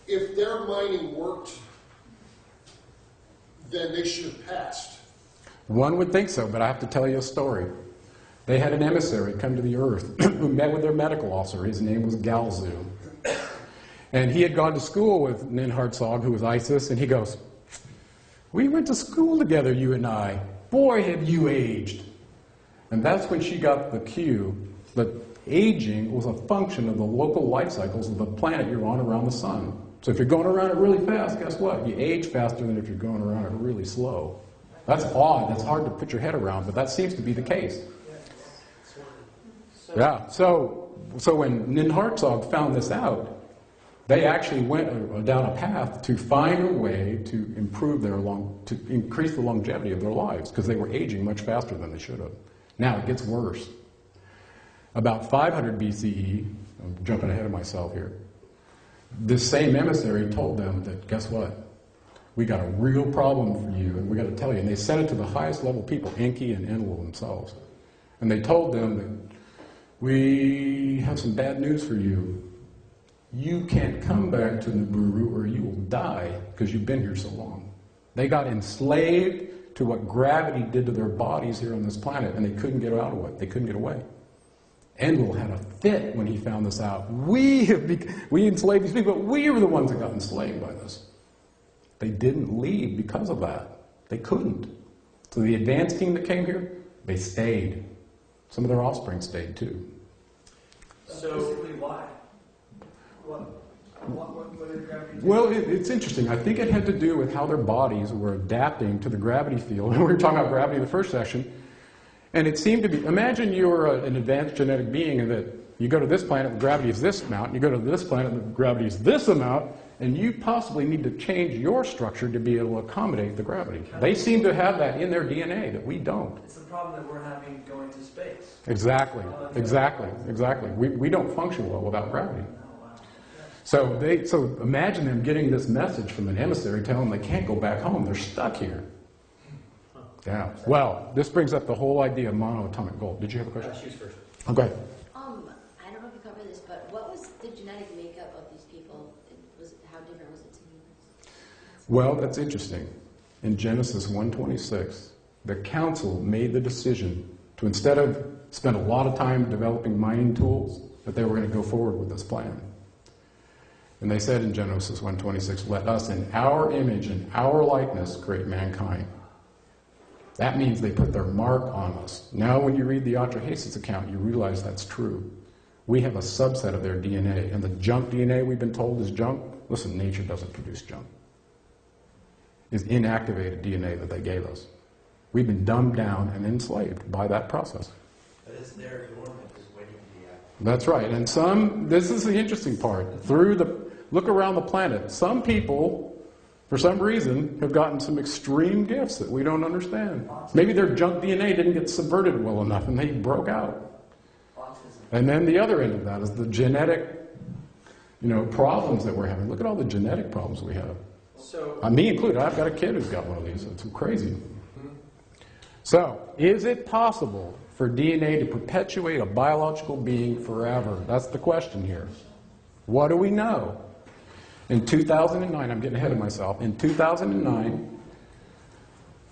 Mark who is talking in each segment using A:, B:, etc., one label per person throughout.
A: if their mining worked, then they should have passed.
B: One would think so, but I have to tell you a story. They had an emissary come to the earth who met with their medical officer. His name was Galzu. And he had gone to school with Ninhartsog, who was Isis, and he goes, "We went to school together, you and I. Boy, have you aged." And that's when she got the cue that aging was a function of the local life cycles of the planet you're on around the sun. So if you're going around it really fast, guess what? You age faster than if you're going around it really slow. That's odd. That's hard to put your head around, but that seems to be the case. Yeah, so when Ninhartsog found this out, they actually went down a path to find a way to improve to increase the longevity of their lives, because they were aging much faster than they should have. Now it gets worse. About 500 BCE, I'm jumping ahead of myself here, this same emissary told them that, guess what? We got a real problem for you, and we got to tell you. And they sent it to the highest level people, Enki and Enuma themselves. And they told them that we have some bad news for you. You can't come back to Nibiru or you will die because you've been here so long. They got enslaved to what gravity did to their bodies here on this planet, and they couldn't get out of it. They couldn't get away. Enlil had a fit when he found this out. We enslaved these people, but we were the ones that got enslaved by this. They didn't leave because of that. They couldn't. So the advanced team that came here, they stayed. Some of their offspring stayed too.
C: So basically, why? What did gravity do?
B: Well, it's interesting. I think it had to do with how their bodies were adapting to the gravity field. We were talking about gravity in the first section. And it seemed to be, imagine you're an advanced genetic being and that you go to this planet, the gravity is this amount, and you go to this planet, the gravity is this amount, and you possibly need to change your structure to be able to accommodate the gravity. They seem to have that in their DNA that we don't.
C: It's the problem that we're having going to space.
B: Exactly, exactly. We don't function well without gravity. So imagine them getting this message from an emissary telling them they can't go back home, they're stuck here. Yeah. Well, this brings up the whole idea of monoatomic gold. Did you have a question?
D: She's first.
B: Oh, go ahead.
E: I don't know if you covered this, but what was the genetic makeup of these people? How different was it to humans?
B: Well, that's interesting. In Genesis 1:26, the council made the decision to, instead of spend a lot of time developing mining tools, that they were going to go forward with this plan. And they said in Genesis 1:26, "Let us in our image and our likeness create mankind." That means they put their mark on us. Now when you read the Atrahasis account, you realize that's true. We have a subset of their DNA, and the junk DNA we've been told is junk. Listen, nature doesn't produce junk. It's inactivated DNA that they gave us. We've been dumbed down and enslaved by that process.
D: But it's there dormant, just waiting to be activated.
B: That's right. And this is the interesting part. Look around the planet. Some people, for some reason, have gotten some extreme gifts that we don't understand. Maybe their junk DNA didn't get subverted well enough and they broke out. And then the other end of that is the genetic, problems that we're having. Look at all the genetic problems we have.
C: So,
B: Me included. I've got a kid who's got one of these. It's crazy. So, is it possible for DNA to perpetuate a biological being forever? That's the question here. What do we know? In 2009, I'm getting ahead of myself, in 2009,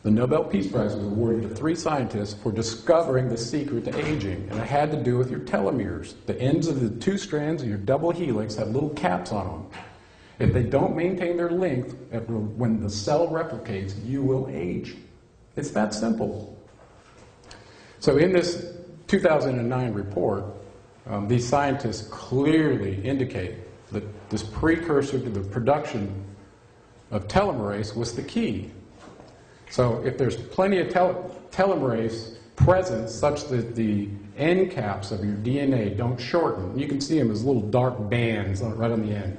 B: the Nobel Peace Prize was awarded to 3 scientists for discovering the secret to aging, and it had to do with your telomeres. The ends of the 2 strands of your double helix have little caps on them. If they don't maintain their length, when the cell replicates, you will age. It's that simple. So in this 2009 report, these scientists clearly indicate that this precursor to the production of telomerase was the key. So if there's plenty of telomerase present such that the end caps of your DNA don't shorten, you can see them as little dark bands right on the end.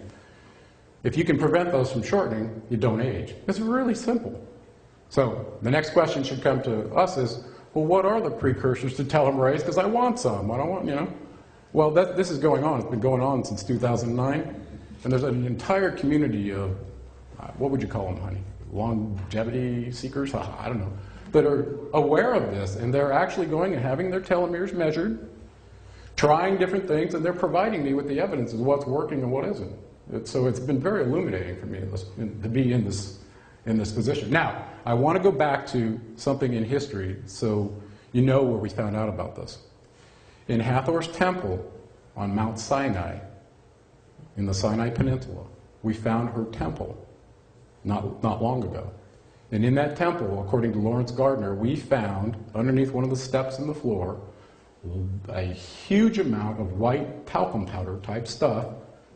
B: If you can prevent those from shortening, you don't age. It's really simple. So the next question should come to us is, well, what are the precursors to telomerase? Because I want some. I don't want, Well, this is going on. It's been going on since 2009. And there's an entire community of, what would you call them, honey? Longevity seekers? I don't know. That are aware of this. And they're actually going and having their telomeres measured, trying different things, and they're providing me with the evidence of what's working and what isn't. So it's been very illuminating for me to be in this position. Now, I want to go back to something in history so you know where we found out about this. In Hathor's temple on Mount Sinai, in the Sinai Peninsula, we found her temple not long ago. And in that temple, according to Lawrence Gardner, we found, underneath one of the steps in the floor, a huge amount of white talcum powder type stuff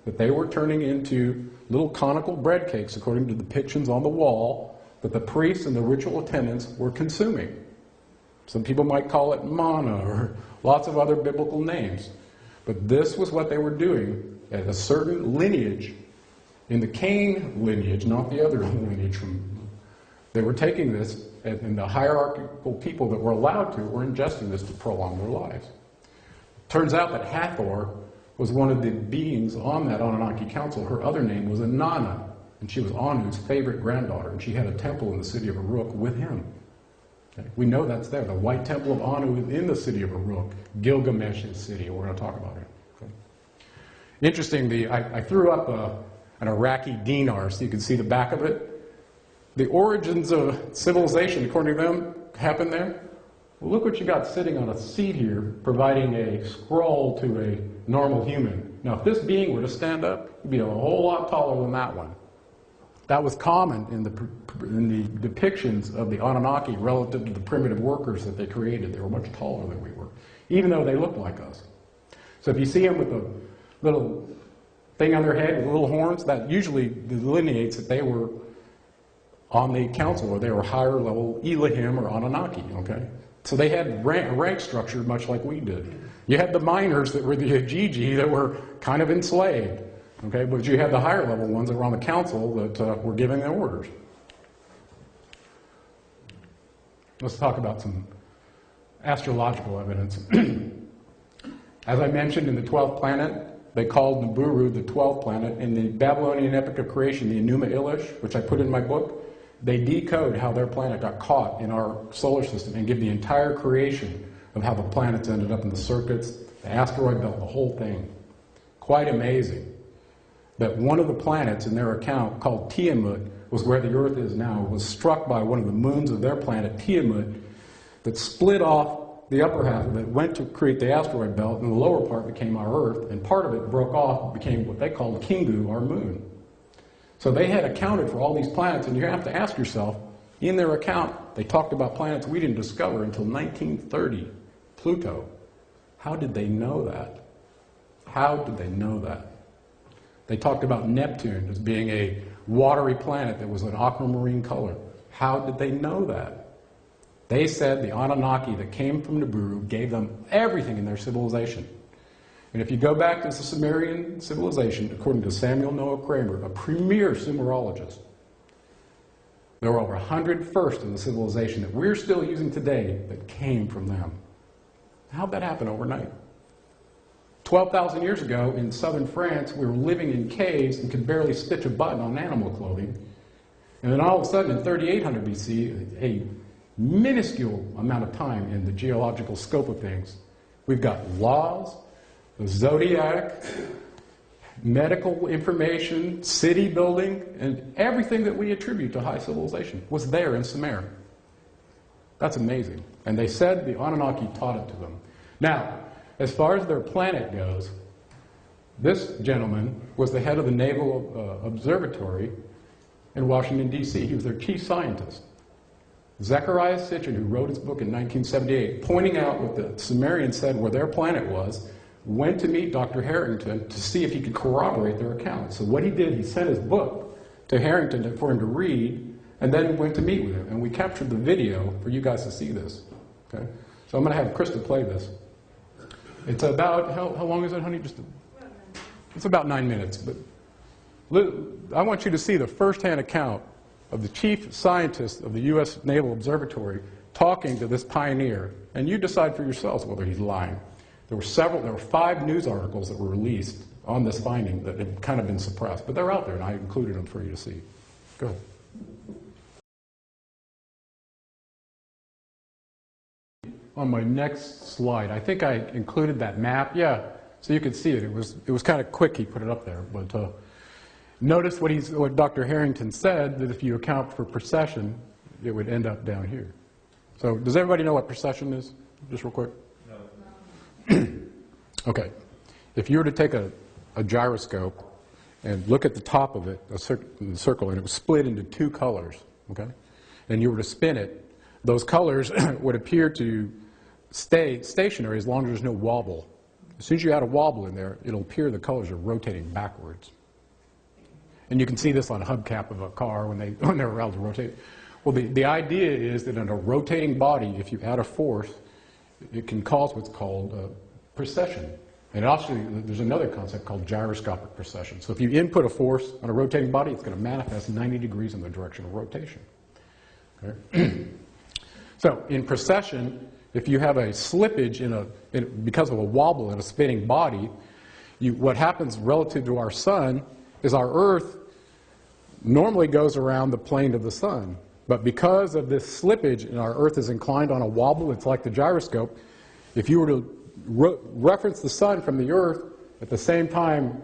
B: that they were turning into little conical bread cakes, according to depictions on the wall, that the priests and the ritual attendants were consuming. Some people might call it manna or lots of other biblical names. But this was what they were doing at a certain lineage, in the Cain lineage, not the other lineage. They were taking this, and the hierarchical people that were allowed to were ingesting this to prolong their lives. Turns out that Hathor was one of the beings on that Anunnaki council. Her other name was Inanna, and she was Anu's favorite granddaughter, and she had a temple in the city of Uruk with him. Okay. We know that's there. The White Temple of Anu is in the city of Uruk, Gilgamesh's city. We're going to talk about it. Okay. Interesting, I threw up an Iraqi dinar so you can see the back of it. The origins of civilization, according to them, happened there. Well, look what you got sitting on a seat here, providing a scroll to a normal human. Now, if this being were to stand up, it'd be a whole lot taller than that one. That was common in the depictions of the Anunnaki relative to the primitive workers that they created. They were much taller than we were, even though they looked like us. So if you see them with a little thing on their head with little horns, that usually delineates that they were on the council, or they were higher level Elohim or Anunnaki, okay? So they had rank structure much like we did. You had the miners that were the Ajiji that were kind of enslaved. Okay, but you had the higher level ones that were on the council that were giving the orders. Let's talk about some astrological evidence. As I mentioned, in the 12th planet, they called Nibiru the 12th planet. In the Babylonian epic of creation, the Enuma Elish, which I put in my book, they decode how their planet got caught in our solar system and give the entire creation of how the planets ended up in the circuits, the asteroid belt, the whole thing. Quite amazing. That one of the planets in their account, called Tiamat, was where the Earth is now, was struck by one of the moons of their planet, Tiamat, that split off the upper half of it, went to create the asteroid belt, and the lower part became our Earth, and part of it broke off, became what they called Kingu, our moon. So they had accounted for all these planets, and you have to ask yourself, in their account, they talked about planets we didn't discover until 1930, Pluto. How did they know that? How did they know that? They talked about Neptune as being a watery planet that was an aquamarine color. How did they know that? They said the Anunnaki that came from Nibiru gave them everything in their civilization. And if you go back to the Sumerian civilization, according to Samuel Noah Kramer, a premier Sumerologist, there were over 100 firsts in the civilization that we're still using today that came from them. How'd that happen overnight? 12,000 years ago in southern France, we were living in caves and could barely stitch a button on animal clothing. And then all of a sudden in 3800 BC, a minuscule amount of time in the geological scope of things, we've got laws, the zodiac, medical information, city building, and everything that we attribute to high civilization was there in Sumer. That's amazing. And they said the Anunnaki taught it to them. Now, as far as their planet goes, this gentleman was the head of the Naval Observatory in Washington, D.C. He was their chief scientist. Zechariah Sitchin, who wrote his book in 1978, pointing out what the Sumerians said where their planet was, went to meet Dr. Harrington to see if he could corroborate their account. So what he did, he sent his book to Harrington for him to read, and then went to meet with him. And we captured the video for you guys to see this. Okay? So I'm going to have Krista play this. It's about, how long is it, honey? It's about 9 minutes. But I want you to see the first-hand account of the chief scientist of the U.S. Naval Observatory talking to this pioneer. And you decide for yourselves whether he's lying. There were 5 news articles that were released on this finding that had kind of been suppressed. But they're out there, and I included them for you to see. Go ahead. On my next slide, I think I included that map. Yeah, so you could see it. It was kind of quick. He put it up there, but Notice what Dr. Harrington said, that if you account for precession, it would end up down here. So does everybody know what precession is? Just real quick. No. Okay. If you were to take a gyroscope and look at the top of it, a circle, and it was split into two colors, okay, and you were to spin it, those colors would appear to stay stationary as long as there's no wobble. As soon as you add a wobble in there, it'll appear the colors are rotating backwards. And you can see this on a hubcap of a car when they're allowed to rotate. Well, the idea is that in a rotating body, if you add a force, it can cause what's called precession. And also, there's another concept called gyroscopic precession. So if you input a force on a rotating body, it's going to manifest 90 degrees in the direction of rotation. Okay? So in precession, if you have a slippage because of a wobble in a spinning body, what happens relative to our sun is our Earth normally goes around the plane of the sun. But because of this slippage and our Earth is inclined on a wobble, it's like the gyroscope, if you were to reference the sun from the Earth at the same time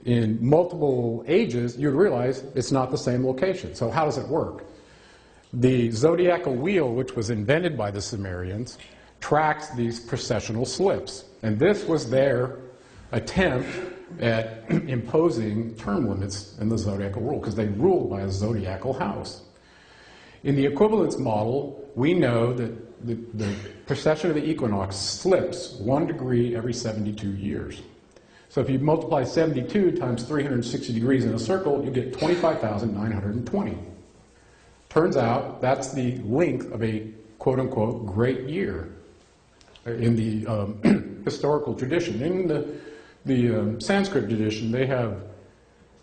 B: in multiple ages, you'd realize it's not the same location. So how does it work? The zodiacal wheel, which was invented by the Sumerians, tracks these precessional slips. And this was their attempt at imposing term limits in the zodiacal rule, because they ruled by a zodiacal house. In the equivalence model, we know that the precession of the equinox slips 1 degree every 72 years. So if you multiply 72 times 360 degrees in a circle, you get 25,920. Turns out that's the length of a quote-unquote great year in the historical tradition. In the Sanskrit tradition, they have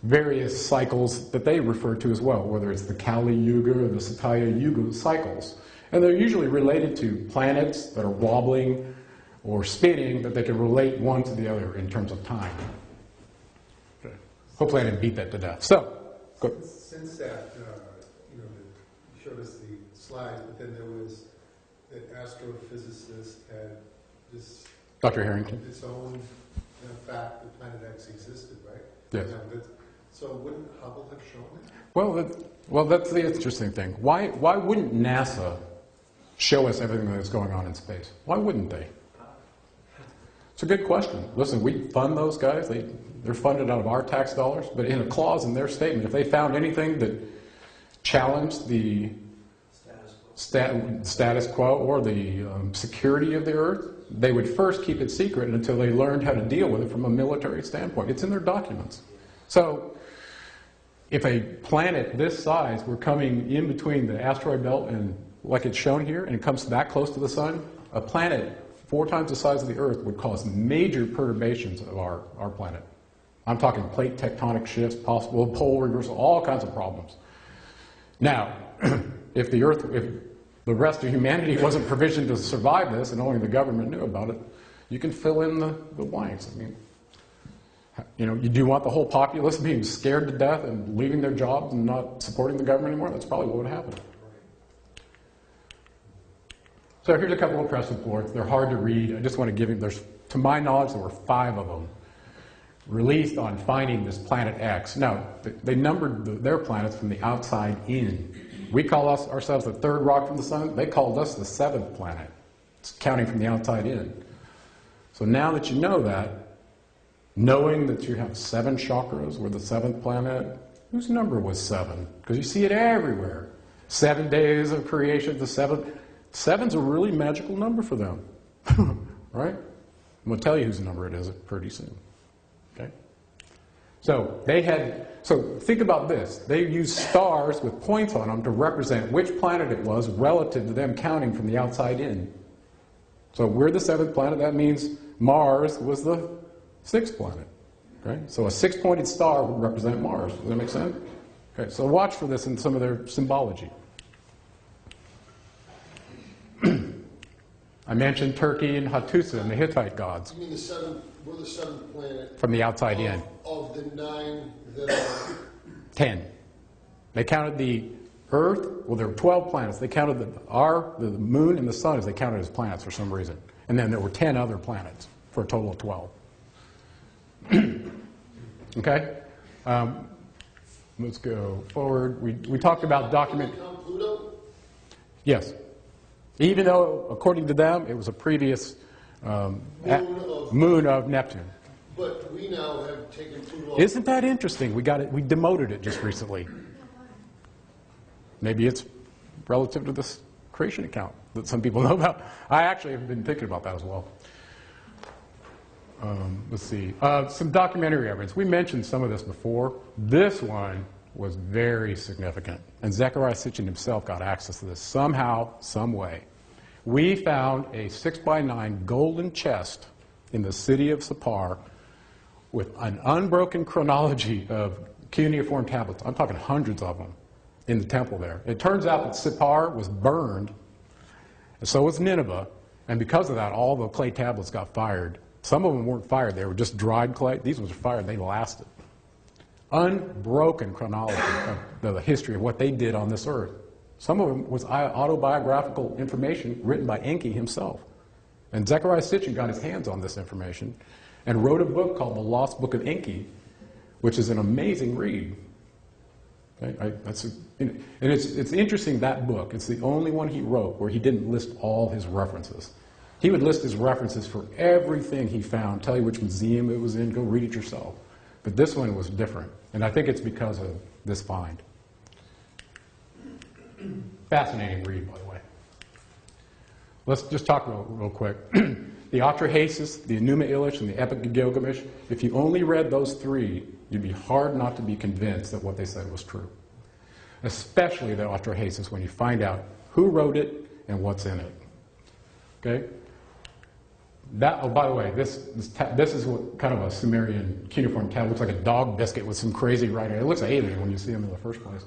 B: various cycles that they refer to as well, whether it's the Kali Yuga or the Satya Yuga cycles. And they're usually related to planets that are wobbling or spinning, but they can relate one to the other in terms of time. Okay. Hopefully I didn't beat that to death. So, go.
F: Since that, you showed us the slides, but then there was that astrophysicist had this
B: Dr. Harrington.
F: its own fact that Planet X existed, right?
B: Yes.
F: So wouldn't Hubble have shown it?
B: Well, that's the interesting thing. Why wouldn't NASA show us everything that's going on in space? Why wouldn't they? It's a good question. Listen, we fund those guys. They're funded out of our tax dollars. But in a clause in their statement, if they found anything that challenged the status quo or the security of the Earth, they would first keep it secret until they learned how to deal with it from a military standpoint. It's in their documents. So if a planet this size were coming in between the asteroid belt and, like it's shown here, and it comes that close to the sun, a planet 4 times the size of the Earth would cause major perturbations of our planet. I'm talking plate tectonic shifts, possible pole reversal, all kinds of problems. Now, if the rest of humanity wasn't provisioned to survive this and only the government knew about it, you can fill in the blanks. I mean, you do want the whole populace being scared to death and leaving their jobs and not supporting the government anymore? That's probably what would happen. So here's a couple of press reports. They're hard to read. I just want to give you, to my knowledge, there were 5 of them released on finding this planet X. Now, they numbered their planets from the outside in. We call ourselves the 3rd rock from the sun. They called us the 7th planet. It's counting from the outside in. So now that you know that, knowing that you have 7 chakras, we're the 7th planet, whose number was 7? Because you see it everywhere. 7 days of creation, the 7th. 7's a really magical number for them. Right? I'm going to tell you whose number it is pretty soon. Okay? So think about this. They used stars with points on them to represent which planet it was relative to them counting from the outside in. So we're the 7th planet. That means Mars was the 6th planet. Okay? So a 6-pointed star would represent Mars. Does that make sense? Okay, so watch for this in some of their symbology. I mentioned Turkey and Hattusa and the Hittite gods.
A: You mean we're the 7th planet
B: from the outside in.
A: Of the 9 that are...
B: 10. They counted the Earth, well, there were 12 planets. They counted the moon and the sun as they counted as planets for some reason. And then there were 10 other planets for a total of 12. Okay? Let's go forward. We talked about document.
A: Count Pluto?
B: Yes. Even though, according to them, it was a previous moon of Neptune.
A: But we now have taken Pluto off.
B: Isn't that interesting? We got it. We demoted it just recently. Maybe it's relative to this creation account that some people know about. I actually have been thinking about that as well. Let's see. Some documentary evidence. We mentioned some of this before. This one was very significant. And Zecharia Sitchin himself got access to this somehow, some way. We found a 6x9 golden chest in the city of Sippar with an unbroken chronology of cuneiform tablets. I'm talking hundreds of them in the temple there. It turns out that Sippar was burned, and so was Nineveh, and because of that, all the clay tablets got fired. Some of them weren't fired. They were just dried clay. These ones were fired. They lasted. Unbroken chronology of the history of what they did on this earth. Some of them was autobiographical information written by Enki himself. And Zecharia Sitchin got his hands on this information and wrote a book called The Lost Book of Enki, which is an amazing read. Okay? And it's interesting, that book. It's the only one he wrote where he didn't list all his references. He would list his references for everything he found, tell you which museum it was in, go read it yourself. But this one was different, and I think it's because of this find. Fascinating read, by the way. Let's just talk real quick. The Atrahasis, the Enuma Elish, and the Epic of Gilgamesh, if you only read those three, you'd be hard not to be convinced that what they said was true. Especially the Atrahasis, when you find out who wrote it and what's in it. Okay? Oh, by the way, this is what kind of a Sumerian cuneiform tablet. Looks like a dog biscuit with some crazy writing. It looks alien when you see him in the first place.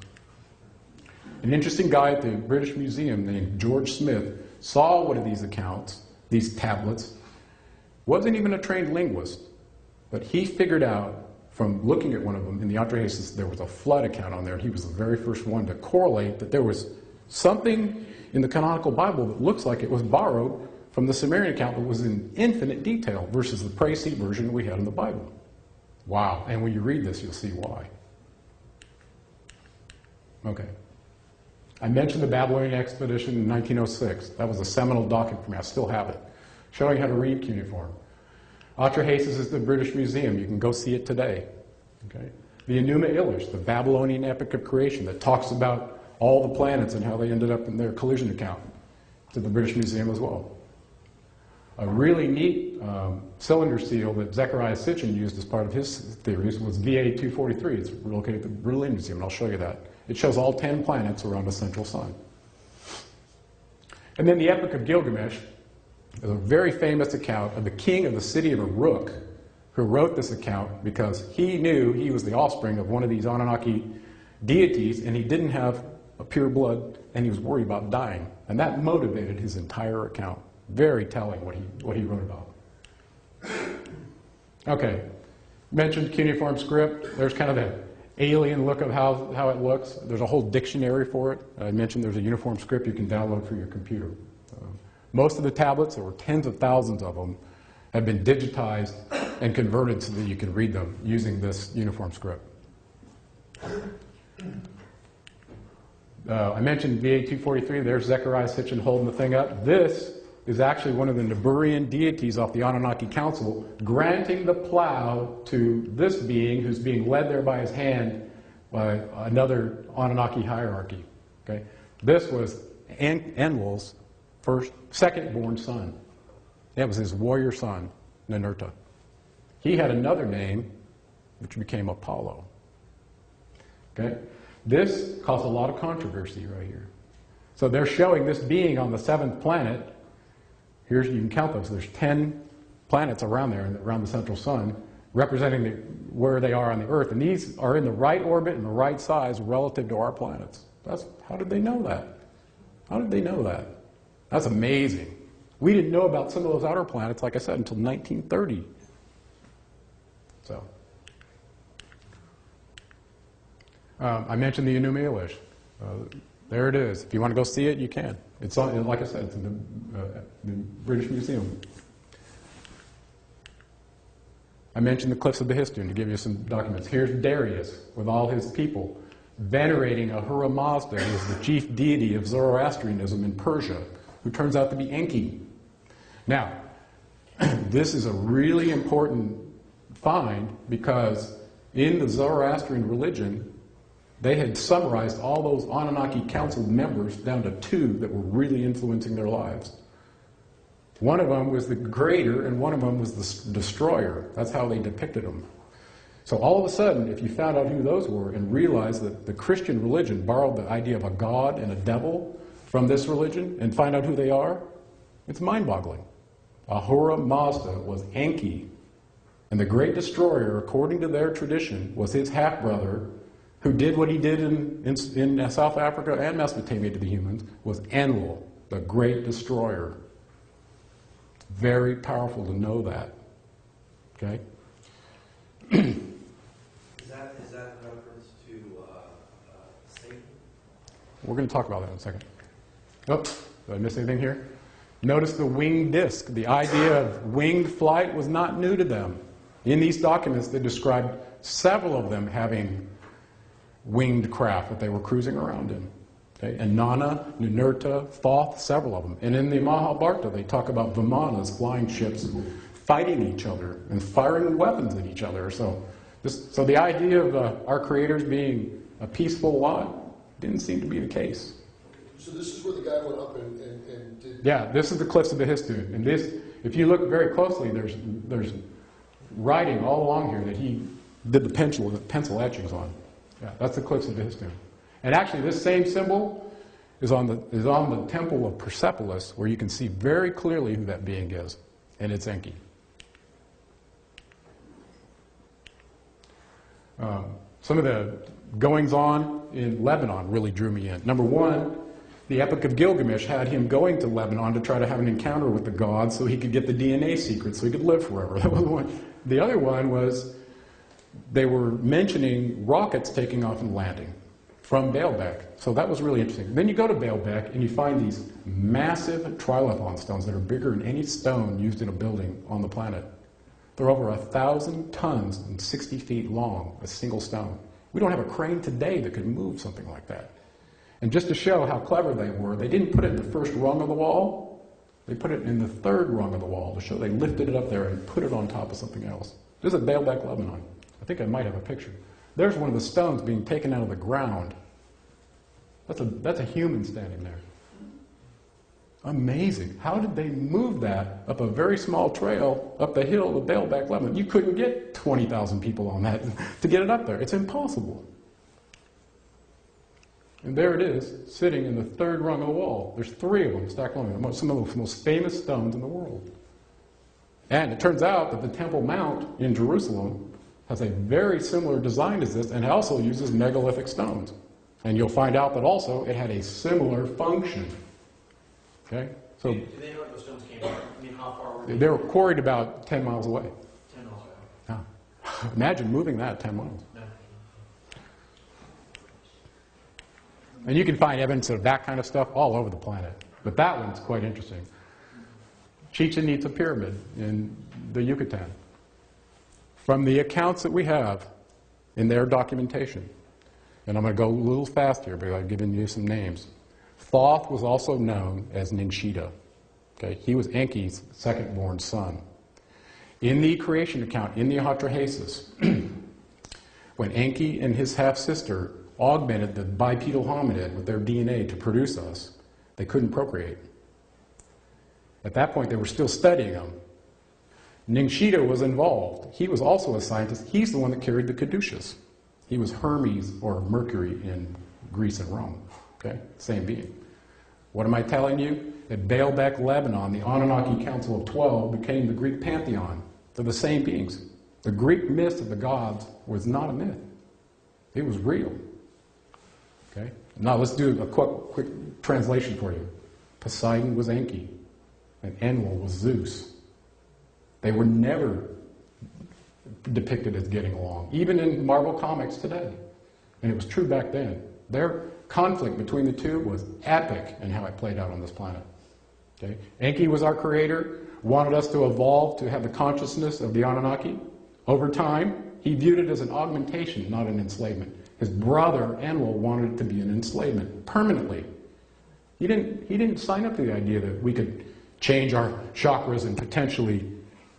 B: An interesting guy at the British Museum named George Smith saw one of these accounts, these tablets, wasn't even a trained linguist, but he figured out from looking at one of them in the Atrahasis, there was a flood account on there, and he was the very first one to correlate that there was something in the canonical Bible that looks like it was borrowed from the Sumerian account that was in infinite detail versus the Précis version we had in the Bible. Wow. And when you read this, you'll see why. Okay. I mentioned the Babylonian expedition in 1906. That was a seminal document for me. I still have it, showing how to read cuneiform. Atrahasis is the British Museum. You can go see it today. Okay. The Enuma Elish, the Babylonian epic of creation that talks about all the planets and how they ended up in their collision account, to the British Museum as well. A really neat cylinder seal that Zecharia Sitchin used as part of his theories was VA-243. It's located at the Berlin Museum, and I'll show you that. It shows all 10 planets around a central sun. And then the Epic of Gilgamesh is a very famous account of the king of the city of Uruk, who wrote this account because he knew he was the offspring of one of these Anunnaki deities, and he didn't have a pure blood, and he was worried about dying. And that motivated his entire account. Very telling what he wrote about. Okay, mentioned Cuneiform Script. There's kind of an alien look of how it looks. There's a whole dictionary for it. I mentioned there's a uniform script you can download for your computer. Most of the tablets, there were tens of thousands of them, have been digitized and converted so that you can read them using this uniform script. I mentioned VA-243. There's Zecharia Sitchin holding the thing up. This is actually one of the Niburian deities off the Anunnaki Council, granting the plow to this being who's being led there by his hand by another Anunnaki hierarchy. Okay? This was Enlil's second-born son. That was his warrior son, Ninurta. He had another name, which became Apollo. Okay? This caused a lot of controversy right here. So they're showing this being on the seventh planet. Here's, you can count those. There's 10 planets around there, around the central sun, representing where they are on the Earth. And these are in the right orbit and the right size relative to our planets. How did they know that? How did they know that? That's amazing. We didn't know about some of those outer planets, like I said, until 1930. So, I mentioned the Enuma Elish. There it is. If you want to go see it, you can. It's on, like I said, it's in the British Museum. I mentioned the cliffs of Behistun to give you some documents. Here's Darius with all his people venerating Ahura Mazda, who is the chief deity of Zoroastrianism in Persia, who turns out to be Enki. Now, this is a really important find because in the Zoroastrian religion, they had summarized all those Anunnaki council members down to 2 that were really influencing their lives. One of them was the creator and one of them was the destroyer. That's how they depicted them. So all of a sudden, if you found out who those were and realized that the Christian religion borrowed the idea of a god and a devil from this religion and find out who they are, it's mind-boggling. Ahura Mazda was Enki, and the great destroyer, according to their tradition, was his half-brother who did what he did in South Africa and Mesopotamia to the humans, was Enlil, the great destroyer. Very powerful to know that. Okay?
D: Is that reference to Satan?
B: We're going to talk about that in a second. Oh, did I miss anything here? Notice the winged disc. The idea of winged flight was not new to them. In these documents, they described several of them having winged craft that they were cruising around in. Okay? Inanna, Ninurta, Thoth, several of them. And in the Mahabharata, they talk about Vimanas, flying ships, fighting each other and firing weapons at each other. So the idea of our creators being a peaceful lot didn't seem to be the case.
A: So this is where the guy went up and did...
B: Yeah, this is the cliffs of Behistun. And this, if you look very closely, there's writing all along here that he did the pencil etchings on. Yeah, that's the cliffs of Behistun. And actually, this same symbol is on the temple of Persepolis, where you can see very clearly who that being is, and it's Enki. Some of the goings-on in Lebanon really drew me in. Number one, the Epic of Gilgamesh had him going to Lebanon to try to have an encounter with the gods so he could get the DNA secret so he could live forever. That was one. The other one was they were mentioning rockets taking off and landing from Baalbek. So that was really interesting. Then you go to Baalbek and you find these massive trilithon stones that are bigger than any stone used in a building on the planet. They're over 1,000 tons and 60 feet long, a single stone. We don't have a crane today that could move something like that. And just to show how clever they were, they didn't put it in the first rung of the wall. They put it in the third rung of the wall to show they lifted it up there and put it on top of something else. This is Baalbek, Lebanon. I think I might have a picture. There's one of the stones being taken out of the ground. That's a human standing there. Amazing. How did they move that up a very small trail up the hill of Baalbek, Lebanon? You couldn't get 20,000 people on that to get it up there. It's impossible. And there it is, sitting in the third rung of the wall. There's 3 of them stacked along it, some of the most famous stones in the world. And it turns out that the Temple Mount in Jerusalem has a very similar design as this and also uses megalithic stones. And you'll find out that also it had a similar function. Okay? So
D: Do they know where those stones came from? I mean, how far were
B: they were quarried about 10 miles away.
D: 10 miles away.
B: Yeah. Imagine moving that 10 miles.
D: No.
B: And you can find evidence of that kind of stuff all over the planet. But that one's quite interesting. Chichen Itza pyramid in the Yucatan. From the accounts that we have in their documentation, and I'm going to go a little fast here because I've given you some names. Thoth was also known as Ninshita. Okay? He was Enki's second-born son. In the creation account, in the Ahatrahasis, when Enki and his half-sister augmented the bipedal hominid with their DNA to produce us, they couldn't procreate. At that point, they were still studying them. Ninshita was involved. He was also a scientist. He's the one that carried the caduceus. He was Hermes, or Mercury, in Greece and Rome. Okay? Same being. What am I telling you? At Baalbek, Lebanon, the Anunnaki Council of 12 became the Greek pantheon. They're the same beings. The Greek myth of the gods was not a myth. It was real. Okay? Now let's do a quick translation for you. Poseidon was Enki, and Enlil was Zeus. They were never depicted as getting along, even in Marvel Comics today. And it was true back then. Their conflict between the two was epic in how it played out on this planet. Okay? Enki was our creator, wanted us to evolve to have the consciousness of the Anunnaki. Over time, he viewed it as an augmentation, not an enslavement. His brother, Enlil, wanted it to be an enslavement, permanently. He didn't sign up to the idea that we could change our chakras and potentially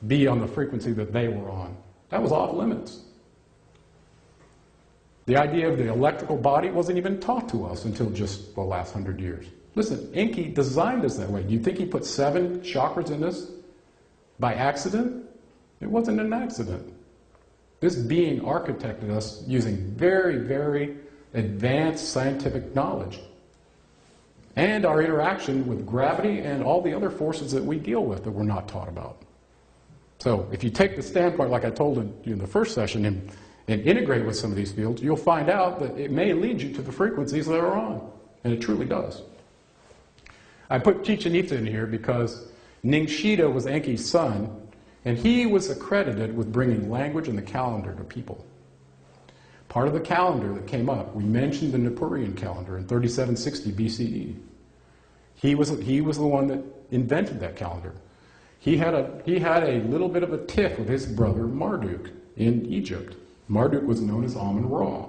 B: be on the frequency that they were on. That was off limits. The idea of the electrical body wasn't even taught to us until just the last 100 years. Listen, Enki designed us that way. Do you think he put 7 chakras in us by accident? It wasn't an accident. This being architected us using very, very advanced scientific knowledge. And our interaction with gravity and all the other forces that we deal with that we're not taught about. So if you take the standpoint, like I told in the first session, and integrate with some of these fields, you'll find out that it may lead you to the frequencies that are on. And it truly does. I put Chichen Itza in here because Ningshita was Enki's son, and he was accredited with bringing language and the calendar to people. Part of the calendar that came up, we mentioned the Nippurian calendar in 3760 BCE. He was the one that invented that calendar. He had a little bit of a tiff with his brother Marduk in Egypt. Marduk was known as Amun-Ra.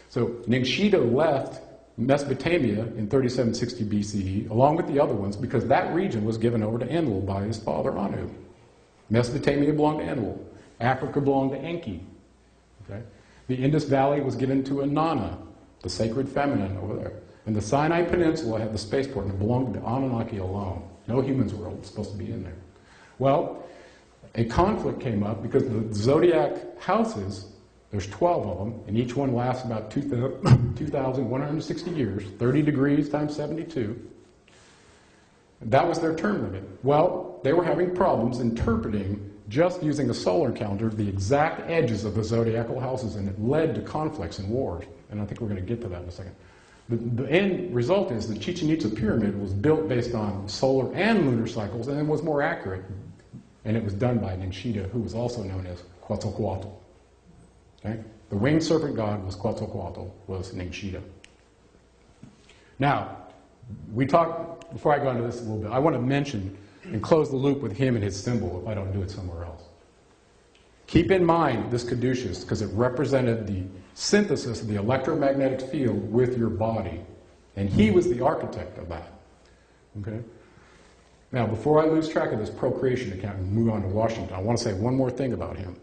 B: So Ningshita left Mesopotamia in 3760 BCE, along with the other ones, because that region was given over to Enlil by his father Anu. Mesopotamia belonged to Enlil. Africa belonged to Enki. Okay? The Indus Valley was given to Inanna, the sacred feminine over there. And the Sinai Peninsula had the spaceport, and it belonged to the Anunnaki alone. No humans were supposed to be in there. Well, a conflict came up because the zodiac houses, there's 12 of them, and each one lasts about 2,160 years, 30 degrees times 72. That was their term limit. Well, they were having problems interpreting, just using a solar calendar, the exact edges of the zodiacal houses, and it led to conflicts and wars. And I think we're going to get to that in a second. The end result is the Chichen Itza pyramid was built based on solar and lunar cycles, and it was more accurate. And it was done by Ningshita, who was also known as Quetzalcoatl. Okay? The winged serpent god was Quetzalcoatl, was Ningshita. Now, we talked, before I go into this a little bit, I want to mention and close the loop with him and his symbol if I don't do it somewhere else. Keep in mind this caduceus, because it represented the synthesis of the electromagnetic field with your body. And he was the architect of that. Okay? Now, before I lose track of this procreation account and move on to Washington, I want to say one more thing about him.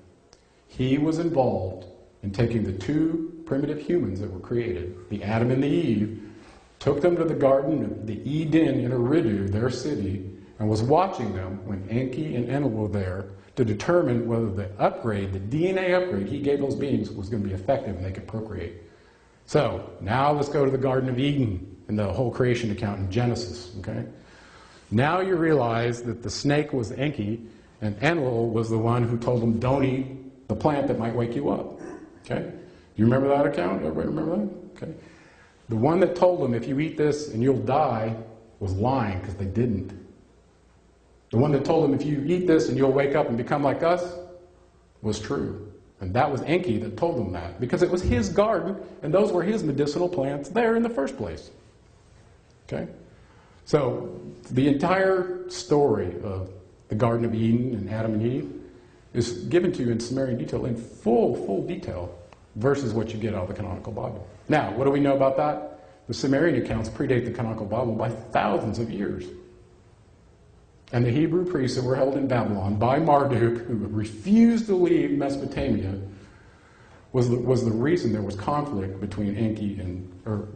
B: He was involved in taking the 2 primitive humans that were created, the Adam and the Eve, took them to the garden of the Eden in Eridu, their city, and was watching them when Enki and Enlil were there to determine whether the upgrade, the DNA upgrade he gave those beings was going to be effective and they could procreate. So, now let's go to the Garden of Eden and the whole creation account in Genesis, okay? Now you realize that the snake was Enki, and Enlil was the one who told him, don't eat the plant that might wake you up. Okay? Do you remember that account? Everybody remember that? Okay. The one that told them, if you eat this and you'll die, was lying, because they didn't. The one that told them, if you eat this and you'll wake up and become like us, was true. And that was Enki that told them that, because it was his garden, and those were his medicinal plants there in the first place. Okay? So, the entire story of the Garden of Eden and Adam and Eve is given to you in Sumerian detail, in full detail, versus what you get out of the canonical Bible. Now, what do we know about that? The Sumerian accounts predate the canonical Bible by thousands of years. And the Hebrew priests that were held in Babylon by Marduk, who refused to leave Mesopotamia, was the reason there was conflict between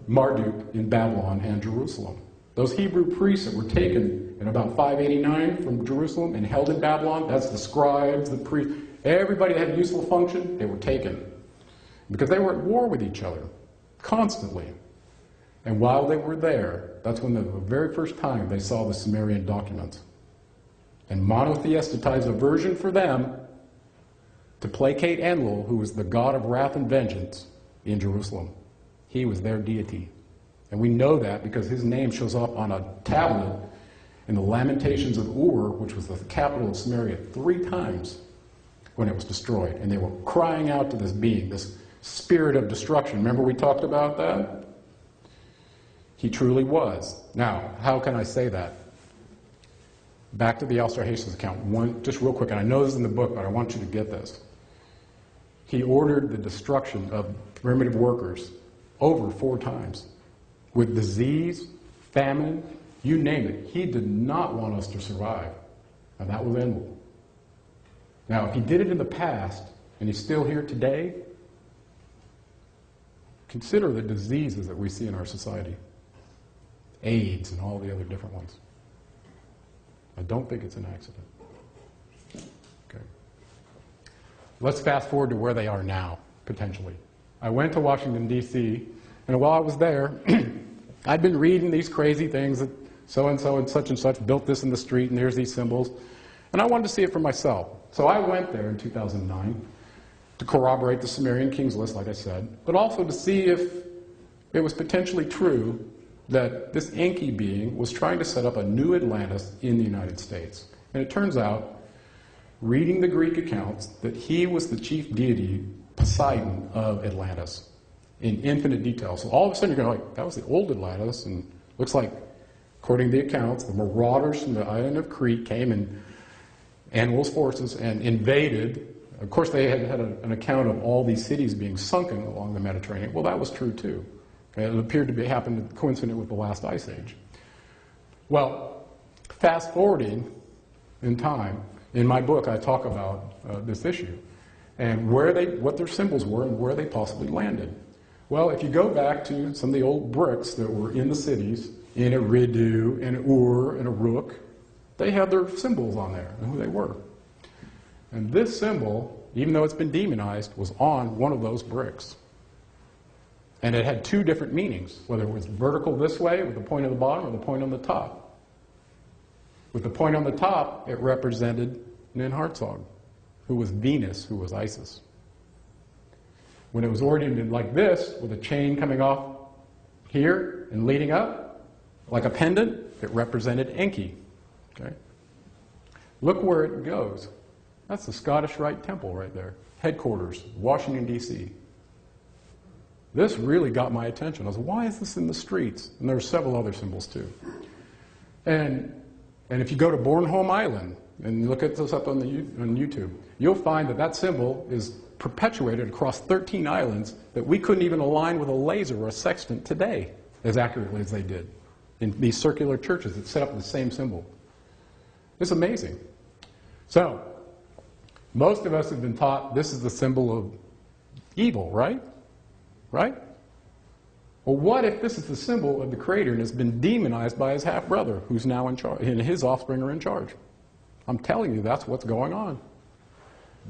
B: Marduk in Babylon and Jerusalem. Those Hebrew priests that were taken in about 589 from Jerusalem and held in Babylon, that's the scribes, the priests, everybody that had a useful function, they were taken. Because they were at war with each other, constantly. And while they were there, that's when the very first time they saw the Sumerian documents. And monotheistized a version for them to placate Enlil, who was the god of wrath and vengeance in Jerusalem. He was their deity. And we know that because his name shows up on a tablet in the Lamentations of Uruk, which was the capital of Samaria, 3 times when it was destroyed. And they were crying out to this being, this spirit of destruction. Remember we talked about that? He truly was. Now, how can I say that? Back to the Astrological account, just real quick, and I know this is in the book, but I want you to get this. he ordered the destruction of primitive workers over 4 times. With disease, famine, you name it. He did not want us to survive. And that was Enlil. Now, if he did it in the past, and he's still here today, consider the diseases that we see in our society. AIDS and all the other different ones. I don't think it's an accident. Okay. Let's fast forward to where they are now, potentially. I went to Washington, D.C., and while I was there, I'd been reading these crazy things that so-and-so and such built this in the street, and there's these symbols. And I wanted to see it for myself. So I went there in 2009 to corroborate the Sumerian Kings list, like I said, but also to see if it was potentially true that this Enki being was trying to set up a new Atlantis in the United States. And it turns out, reading the Greek accounts, that he was the chief deity, Poseidon, of Atlantis, in infinite detail. So all of a sudden you're going like, that was the old Atlantis, and looks like, according to the accounts, the marauders from the island of Crete came and Enlil's forces and invaded. Of course, they had an account of all these cities being sunken along the Mediterranean. Well, that was true too. Okay? It appeared to be happened coincident with the last ice age. Well, fast forwarding in time, in my book I talk about this issue and what their symbols were and where they possibly landed. Well, if you go back to some of the old bricks that were in the cities, in Eridu, in Ur, in Uruk, they had their symbols on there and who they were. And this symbol, even though it's been demonized, was on one of those bricks. And it had 2 different meanings, whether it was vertical this way with the point on the bottom or the point on the top. With the point on the top, it represented Ninhartsog, who was Venus, who was Isis. When it was oriented like this, with a chain coming off here and leading up, like a pendant, it represented Enki. Okay? Look where it goes. That's the Scottish Rite Temple right there. Headquarters, Washington, D.C. This really got my attention. I was, why is this in the streets? And there were several other symbols too. And if you go to Bornholm Island, and you look at this up on YouTube, you'll find that that symbol is perpetuated across 13 islands that we couldn't even align with a laser or a sextant today as accurately as they did in these circular churches that set up the same symbol. It's amazing. So, most of us have been taught this is the symbol of evil, right? Right? Well, what if this is the symbol of the Creator and has been demonized by his half-brother, who's now in charge, and his offspring are in charge? I'm telling you, that's what's going on.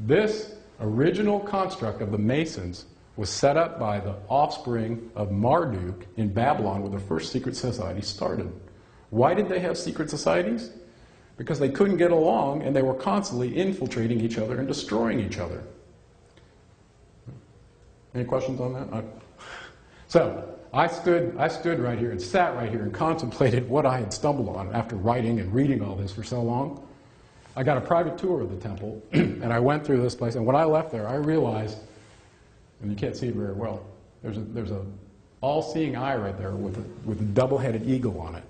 B: This original construct of the Masons was set up by the offspring of Marduk in Babylon, where the first secret society started. Why did they have secret societies? Because they couldn't get along and they were constantly infiltrating each other and destroying each other. Any questions on that? So, I stood right here and sat right here and contemplated what I had stumbled on after writing and reading all this for so long. I got a private tour of the temple, and I went through this place, and when I left there, I realized, and you can't see it very well, there's a all-seeing eye right there with a double-headed eagle on it.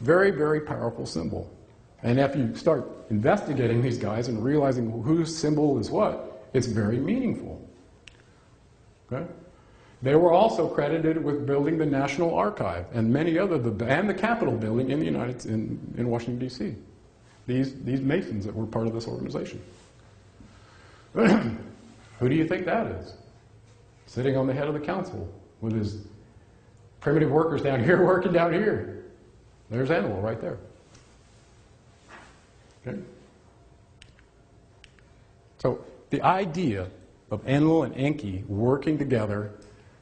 B: Very, very powerful symbol. And if you start investigating these guys and realizing whose symbol is what, it's very meaningful. Okay? They were also credited with building the National Archive and many other, and the Capitol building in the in Washington, D.C. These Masons that were part of this organization. Who do you think that is? Sitting on the head of the council with his primitive workers down here working down here. There's Enlil right there. Okay? So the idea of Enlil and Enki working together,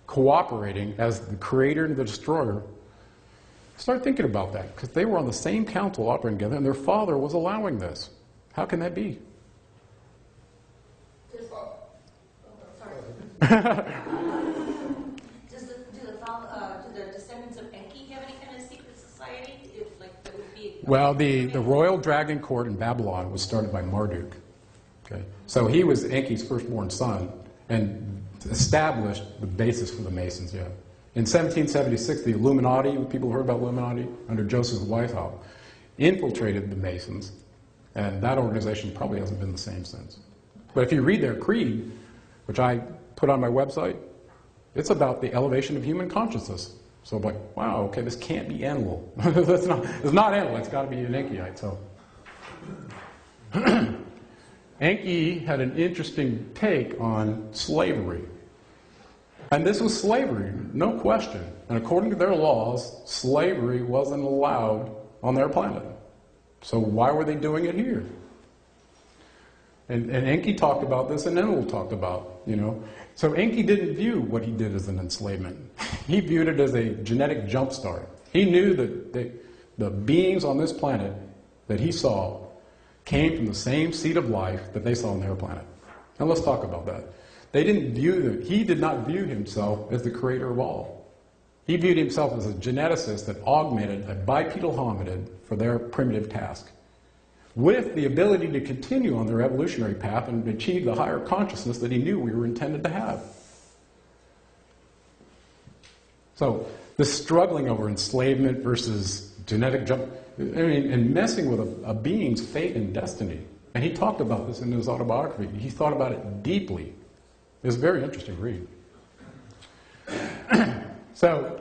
B: cooperating as the creator and the destroyer, start thinking about that, because they were on the same council operating together, and their father was allowing this. How can that be?
G: Do the descendants of Enki have any kind of secret society? That would be
B: Well, the royal dragon court in Babylon was started by Marduk. Okay, so he was Enki's firstborn son and established the basis for the Masons. Yeah. In 1776, the Illuminati, people heard about Illuminati under Joseph Whitehall, infiltrated the Masons, and that organization probably hasn't been the same since. But if you read their creed, which I put on my website, it's about the elevation of human consciousness. So I'm like, wow, okay, this can't be Enlil. It's not Enlil, it's got to be an Enkiite. So Enki had an interesting take on slavery. And this was slavery, no question. And according to their laws, slavery wasn't allowed on their planet. So why were they doing it here? And Enki talked about this, and Enlil talked about, So Enki didn't view what he did as an enslavement. He viewed it as a genetic jumpstart. He knew that the beings on this planet that he saw came from the same seed of life that they saw on their planet. And let's talk about that. He did not view himself as the creator of all. He viewed himself as a geneticist that augmented a bipedal hominid for their primitive task, with the ability to continue on their evolutionary path and achieve the higher consciousness that he knew we were intended to have. So, this struggling over enslavement versus genetic jump, and messing with a being's fate and destiny. And he talked about this in his autobiography. He thought about it deeply. It was a very interesting read. So,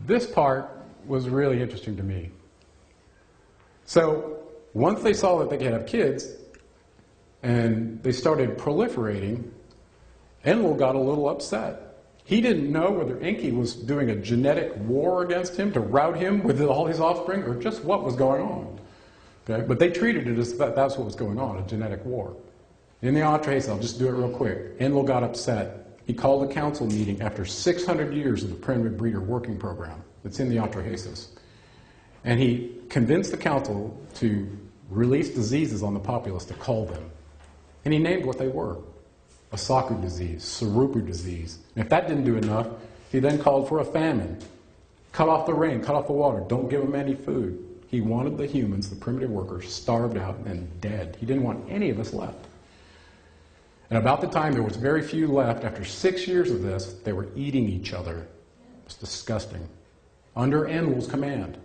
B: this part was really interesting to me. So, once they saw that they could have kids, and they started proliferating, Enlil got a little upset. He didn't know whether Enki was doing a genetic war against him to rout him with all his offspring, or just what was going on. Okay? But they treated it as that's what was going on, a genetic war. In the Atrahasis, I'll just do it real quick, Enlil got upset. He called a council meeting after 600 years of the primitive breeder working program. It's in the Atrahasis. And he convinced the council to release diseases on the populace, to call them. And he named what they were. Asaku disease, Suruku disease. And if that didn't do enough, he then called for a famine. Cut off the rain, cut off the water, don't give them any food. He wanted the humans, the primitive workers, starved out and dead. He didn't want any of us left. And about the time there was very few left, after 6 years of this, they were eating each other. It's disgusting. Under Enlil's command.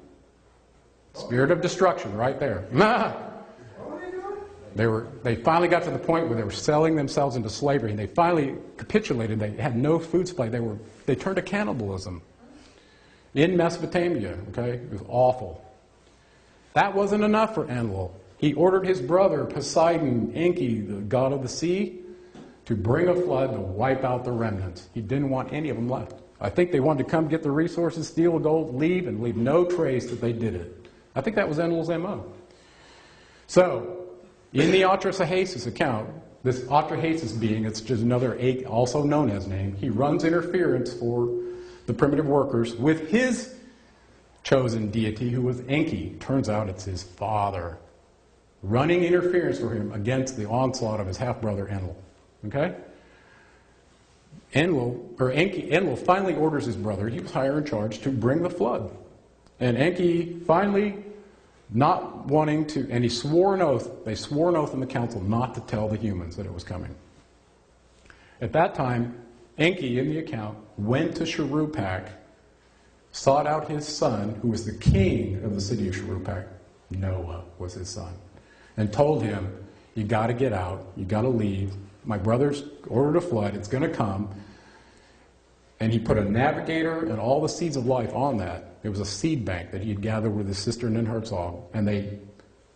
B: Spirit of destruction, right there. They finally got to the point where they were selling themselves into slavery, and they finally capitulated. They had no food supply. They turned to cannibalism in Mesopotamia. Okay, it was awful. That wasn't enough for Enlil. He ordered his brother Poseidon, Enki, the god of the sea, to bring a flood to wipe out the remnants. He didn't want any of them left. I think they wanted to come get the resources, steal the gold, leave, and leave no trace that they did it. I think that was Enlil's MO. So, in the Atrahasis account, this Atrahasis being, it's just another also known as name, he runs interference for the primitive workers with his chosen deity, who was Enki. Turns out it's his father, running interference for him against the onslaught of his half-brother Enlil. Okay? Enlil finally orders his brother, he was higher in charge, to bring the flood. And Enki finally, not wanting to, and they swore an oath in the council not to tell the humans that it was coming. At that time, Enki, in the account, went to Shuruppak, sought out his son, who was the king of the city of Shuruppak. Noah was his son. And told him, you got to get out, you got to leave. My brother's ordered a flood, it's going to come. And he put a navigator and all the seeds of life on that. It was a seed bank that he had gathered with his sister in Herzog. And they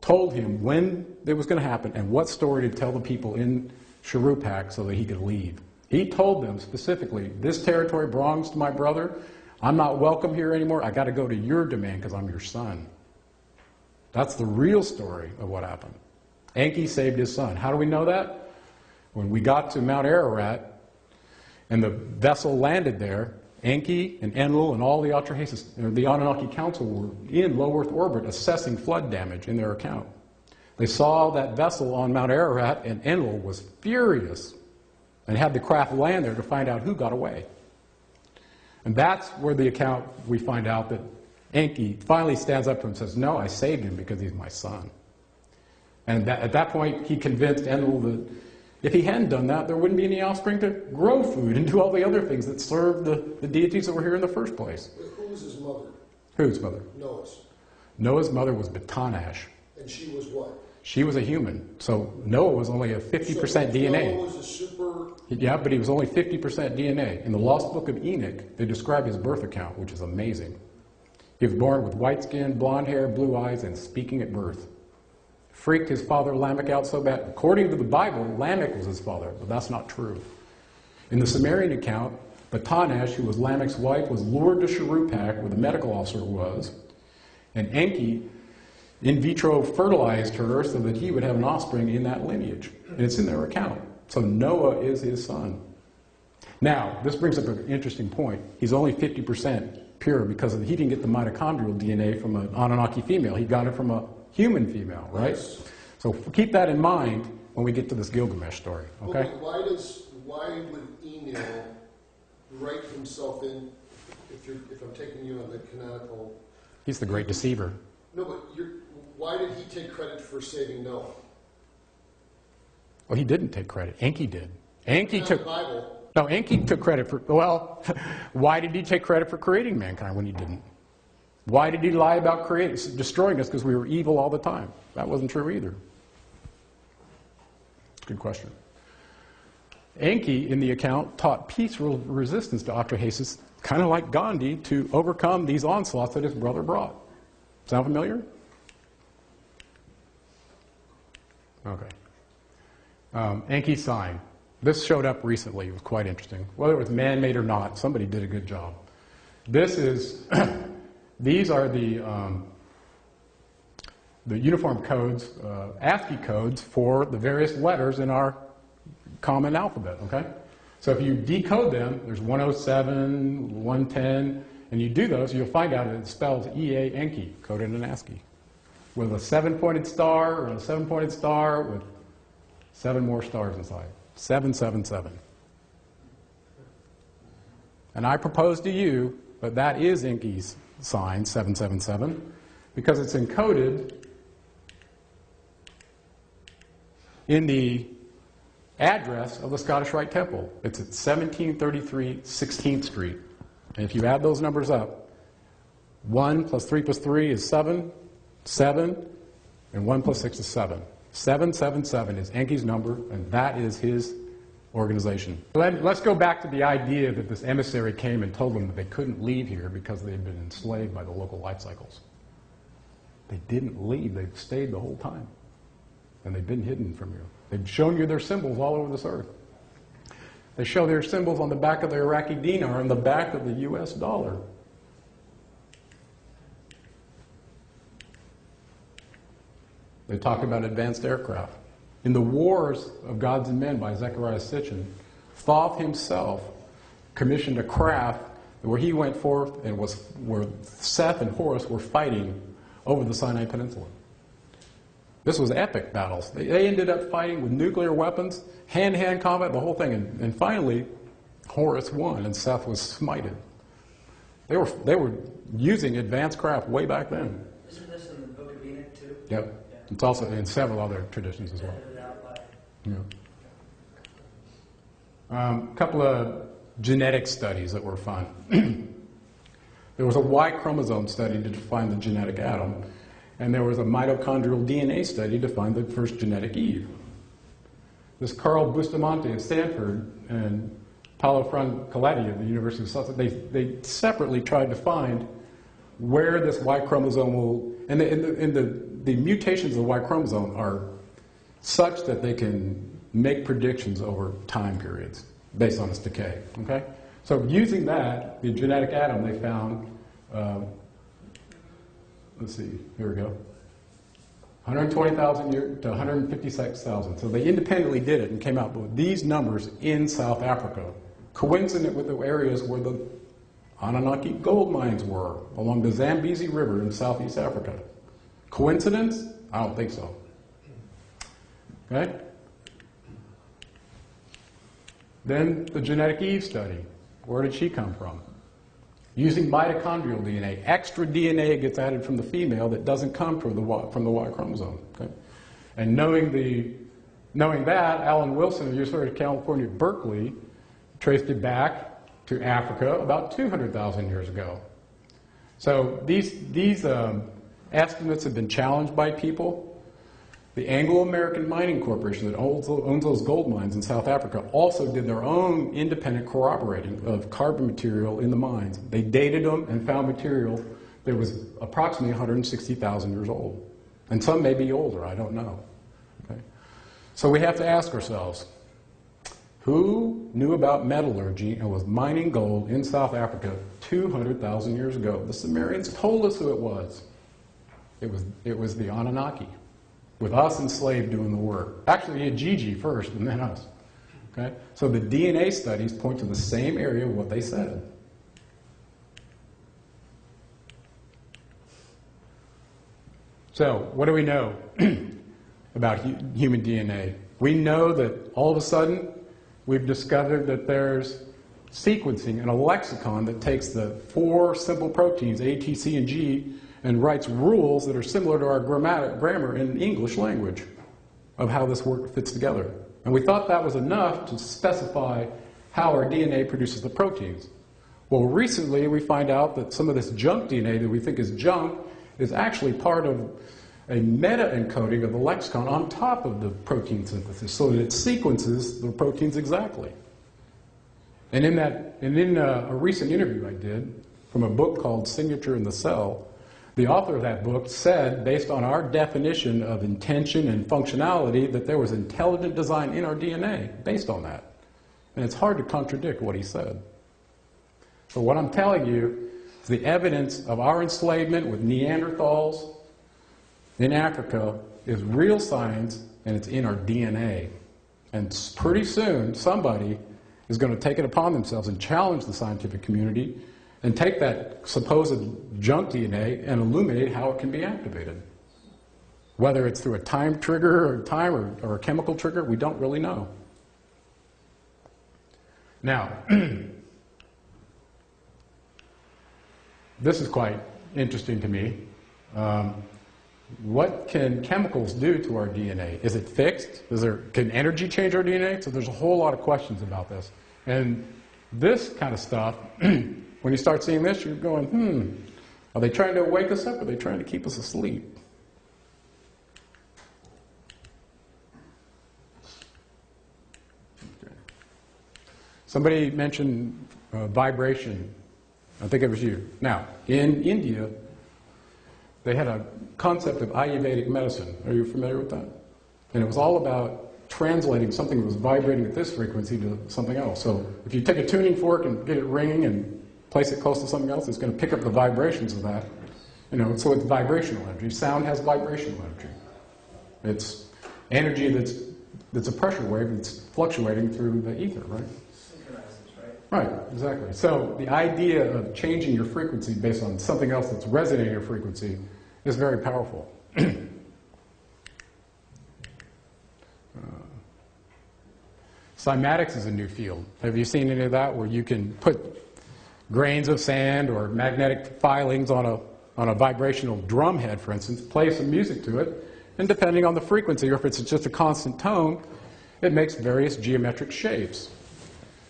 B: told him when it was going to happen and what story to tell the people in Shuruppak so that he could leave. He told them specifically, this territory belongs to my brother. I'm not welcome here anymore. I got to go to your domain because I'm your son. That's the real story of what happened. Enki saved his son. How do we know that? When we got to Mount Ararat and the vessel landed there, Enki and Enlil and all the Atrahasis, the Anunnaki Council, were in low Earth orbit assessing flood damage in their account. They saw that vessel on Mount Ararat, and Enlil was furious and had the craft land there to find out who got away. And that's where the account, we find out that Enki finally stands up to him and says, no, I saved him because he's my son. And at that point, he convinced Enlil that if he hadn't done that, there wouldn't be any offspring to grow food and do all the other things that served the deities that were here in the first place.
A: Who was his mother?
B: Whose mother?
A: Noah's.
B: Noah's mother was Betanash.
A: And she was what?
B: She was a human. So Noah was only a 50% DNA.
A: Noah was a super...
B: Yeah, but he was only 50% DNA. In the Lost Book of Enoch, they describe his birth account, which is amazing. He was born with white skin, blonde hair, blue eyes, and speaking at birth. Freaked his father Lamech out so bad. According to the Bible, Lamech was his father, but that's not true. In the Sumerian account, Batanesh, who was Lamech's wife, was lured to Sharupak, where the medical officer was, and Enki in vitro fertilized her so that he would have an offspring in that lineage. And it's in their account. So Noah is his son. Now, this brings up an interesting point. He's only 50% pure because he didn't get the mitochondrial DNA from an Anunnaki female. He got it from a human female, right?
A: Yes.
B: So keep that in mind when we get to this Gilgamesh story, okay?
A: Well, why would Enil write himself in, if I'm taking you on the canonical...
B: He's the great deceiver.
A: No, but why did he take credit for saving Noah?
B: Well, he didn't take credit. Enki did. Enki
A: Not
B: took...
A: the Bible.
B: No, Enki took credit for... Well, why did he take credit for creating mankind when he didn't? Why did he lie about destroying us because we were evil all the time? That wasn't true either. Good question. Enki, in the account, taught peaceful resistance to Atrahasis, kind of like Gandhi, to overcome these onslaughts that his brother brought. Sound familiar? Okay. Enki's sign. This showed up recently. It was quite interesting. Whether it was man-made or not, somebody did a good job. This is... These are the uniform codes, ASCII codes for the various letters in our common alphabet, okay? So if you decode them, there's 107, 110, and you do those, you'll find out that it spells EA Enki, coded in ASCII, with a 7-pointed star or a 7-pointed star with 7 more stars inside. 777. And I propose to you that that is Enki's sign, 777, because it's encoded in the address of the Scottish Rite Temple. It's at 1733 16th Street. And if you add those numbers up, 1 plus 3 plus 3 is 7, 7, and 1 plus 6 is 7. 777 is Enki's number, and that is his organization. Let's go back to the idea that this emissary came and told them that they couldn't leave here because they had been enslaved by the local light cycles. They didn't leave. They've stayed the whole time. And they've been hidden from you. They've shown you their symbols all over this earth. They show their symbols on the back of the Iraqi dinar and the back of the US dollar. They talk about advanced aircraft. In the Wars of Gods and Men by Zechariah Sitchin, Thoth himself commissioned a craft where he went forth and where Seth and Horus were fighting over the Sinai Peninsula. This was epic battles. They ended up fighting with nuclear weapons, hand-to-hand combat, the whole thing. And finally, Horus won and Seth was smited. They were using advanced craft way back then.
C: Isn't this in the Book of Enoch too?
B: Yep. It's also in several other traditions as well.
C: Edited out by...
B: Yeah. A couple of genetic studies that were fun. There was a Y chromosome study to define the genetic atom, and there was a mitochondrial DNA study to find the first genetic Eve. This Carl Bustamante at Stanford and Paolo Francoletti at the University of Sussex, they separately tried to find where this Y chromosome will, and the mutations of the Y chromosome are such that they can make predictions over time periods based on its decay, okay? So using that, the genetic atom, they found, let's see, here we go, 120,000 to 156,000. So they independently did it and came out with these numbers in South Africa, coincident with the areas where the Anunnaki gold mines were, along the Zambezi River in Southeast Africa. Coincidence? I don't think so. Okay? Then the genetic Eve study. Where did she come from? Using mitochondrial DNA. Extra DNA gets added from the female that doesn't come from the Y chromosome. Okay? And knowing that, Alan Wilson of the University of California at Berkeley traced it back to Africa about 200,000 years ago. So these estimates have been challenged by people. The Anglo-American Mining Corporation that owns those gold mines in South Africa also did their own independent corroborating of carbon material in the mines. They dated them and found material that was approximately 160,000 years old. And some may be older, I don't know. Okay? So we have to ask ourselves, who knew about metallurgy and was mining gold in South Africa 200,000 years ago? The Sumerians told us who it was. It was the Anunnaki, with us enslaved doing the work. Actually, he had Gigi first and then us. Okay? So the DNA studies point to the same area of what they said. So, what do we know about human DNA? We know that all of a sudden we've discovered that there's sequencing and a lexicon that takes the 4 simple proteins, A, T, C, and G, and writes rules that are similar to our grammar in English language of how this work fits together. And we thought that was enough to specify how our DNA produces the proteins. Well, recently we find out that some of this junk DNA that we think is junk is actually part of a meta-encoding of the lexicon on top of the protein synthesis, so that it sequences the proteins exactly. And in a recent interview I did from a book called Signature in the Cell, the author of that book said, based on our definition of intention and functionality, that there was intelligent design in our DNA based on that. And it's hard to contradict what he said. So what I'm telling you is the evidence of our enslavement with Neanderthals in Africa is real science, and it's in our DNA. And pretty soon, somebody is going to take it upon themselves and challenge the scientific community and take that supposed junk DNA and illuminate how it can be activated. Whether it's through a time trigger or a chemical trigger, we don't really know. Now, this is quite interesting to me. What can chemicals do to our DNA? Is it fixed? Can energy change our DNA? So there's a whole lot of questions about this. And this kind of stuff, when you start seeing this, you're going, are they trying to wake us up, or are they trying to keep us asleep? Okay. Somebody mentioned vibration. I think it was you. Now, in India, they had a concept of Ayurvedic medicine. Are you familiar with that? And it was all about translating something that was vibrating at this frequency to something else. So if you take a tuning fork and get it ringing and place it close to something else, it's going to pick up the vibrations of that. So it's vibrational energy. Sound has vibrational energy. It's energy that's a pressure wave that's fluctuating through the ether, right? Right, exactly. So the idea of changing your frequency based on something else that's resonating your frequency is very powerful. Cymatics is a new field. Have you seen any of that, where you can put grains of sand or magnetic filings on a vibrational drum head, for instance, play some music to it, and depending on the frequency, or if it's just a constant tone, it makes various geometric shapes.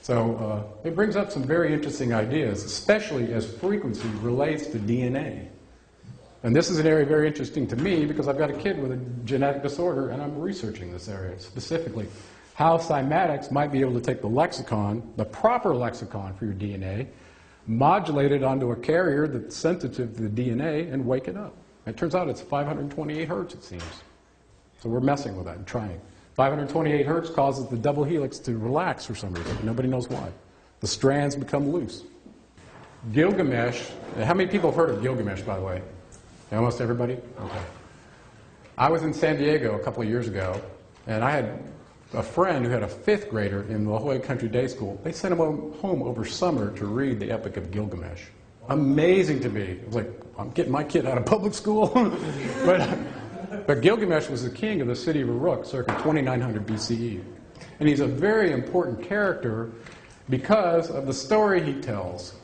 B: So it brings up some very interesting ideas, especially as frequency relates to DNA. And this is an area very interesting to me because I've got a kid with a genetic disorder, and I'm researching this area specifically. How cymatics might be able to take the lexicon, the proper lexicon for your DNA, modulate it onto a carrier that's sensitive to the DNA, and wake it up. It turns out it's 528 hertz, it seems. So we're messing with that and trying. 528 hertz causes the double helix to relax for some reason. Nobody knows why. The strands become loose. Gilgamesh, how many people have heard of Gilgamesh, by the way? Almost everybody? Okay. I was in San Diego a couple of years ago, and I had a friend who had a 5th grader in La Jolla Country Day School. They sent him home over summer to read the Epic of Gilgamesh. Amazing to me. It was like, I'm getting my kid out of public school. But Gilgamesh was the king of the city of Uruk, circa 2900 BCE. And he's a very important character because of the story he tells.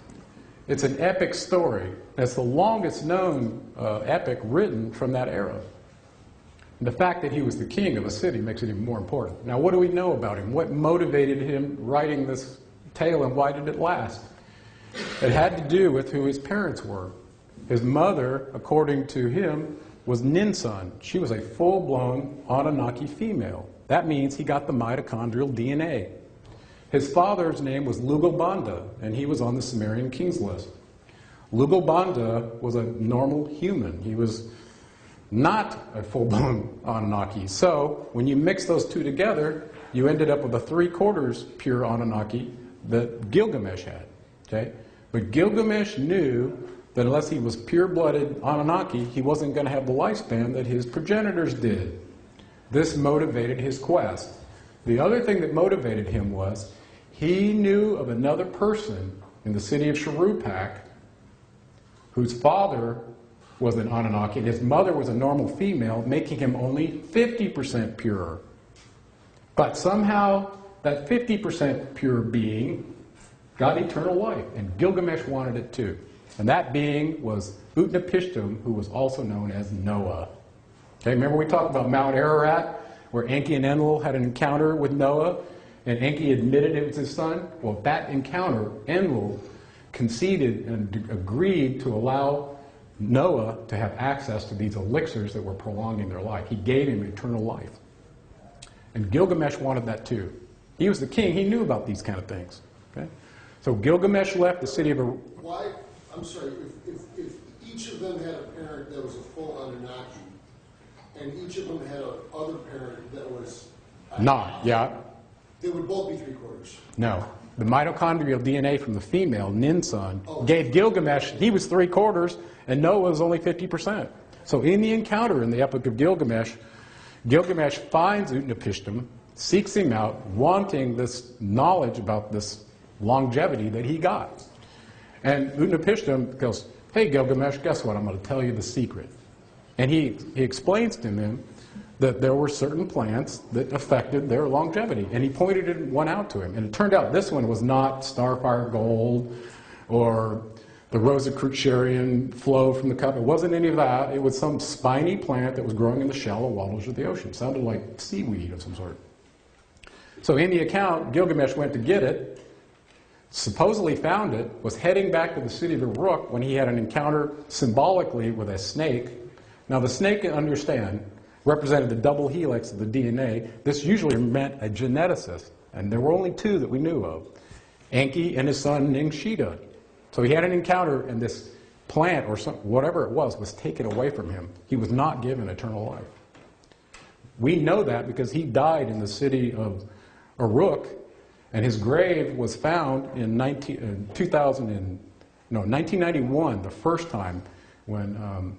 B: It's an epic story. It's the longest known epic written from that era. And the fact that he was the king of a city makes it even more important. Now, what do we know about him? What motivated him writing this tale, and why did it last? It had to do with who his parents were. His mother, according to him, was Ninsun. She was a full-blown Anunnaki female. That means he got the mitochondrial DNA. His father's name was Lugalbanda, and he was on the Sumerian king's list. Lugalbanda was a normal human. He was not a full-blown Anunnaki. So when you mix those two together, you ended up with a 3/4 pure Anunnaki that Gilgamesh had. Okay? But Gilgamesh knew that unless he was pure-blooded Anunnaki, he wasn't going to have the lifespan that his progenitors did. This motivated his quest. The other thing that motivated him was he knew of another person in the city of Sharupak whose father was an Anunnaki and his mother was a normal female, making him only 50% pure. But somehow that 50% pure being got eternal life, and Gilgamesh wanted it too. And that being was Utnapishtim, who was also known as Noah. Okay, remember we talked about Mount Ararat, where Enki and Enlil had an encounter with Noah, and Enki admitted it was his son? Well, that encounter, Enlil conceded and agreed to allow Noah to have access to these elixirs that were prolonging their life. He gave him eternal life. And Gilgamesh wanted that too. He was the king. He knew about these kind of things. Okay? So Gilgamesh left the city of...
A: Why? I'm sorry. If each of them had a parent that was a full Anunnaki, and each of them had another parent that was...
B: Not, yeah.
A: They would both be 3/4.
B: No. The mitochondrial DNA from the female, Ninsun, gave Gilgamesh, he was 3/4, and Noah was only 50%. So in the encounter in the Epic of Gilgamesh, Gilgamesh finds Utnapishtim, seeks him out, wanting this knowledge about this longevity that he got. And Utnapishtim goes, hey Gilgamesh, guess what? I'm going to tell you the secret. And he explains to him that there were certain plants that affected their longevity. And he pointed one out to him. And it turned out this one was not starfire gold or the Rosicrucian flow from the cup. It wasn't any of that. It was some spiny plant that was growing in the shallow waters of the ocean. It sounded like seaweed of some sort. So in the account, Gilgamesh went to get it, supposedly found it, was heading back to the city of Uruk when he had an encounter symbolically with a snake. Now the snake, understand, represented the double helix of the DNA. This usually meant a geneticist, and there were only two that we knew of, Enki and his son Ningshita. So he had an encounter, and this plant, or whatever it was taken away from him. He was not given eternal life. We know that because he died in the city of Uruk, and his grave was found in 1991, the first time when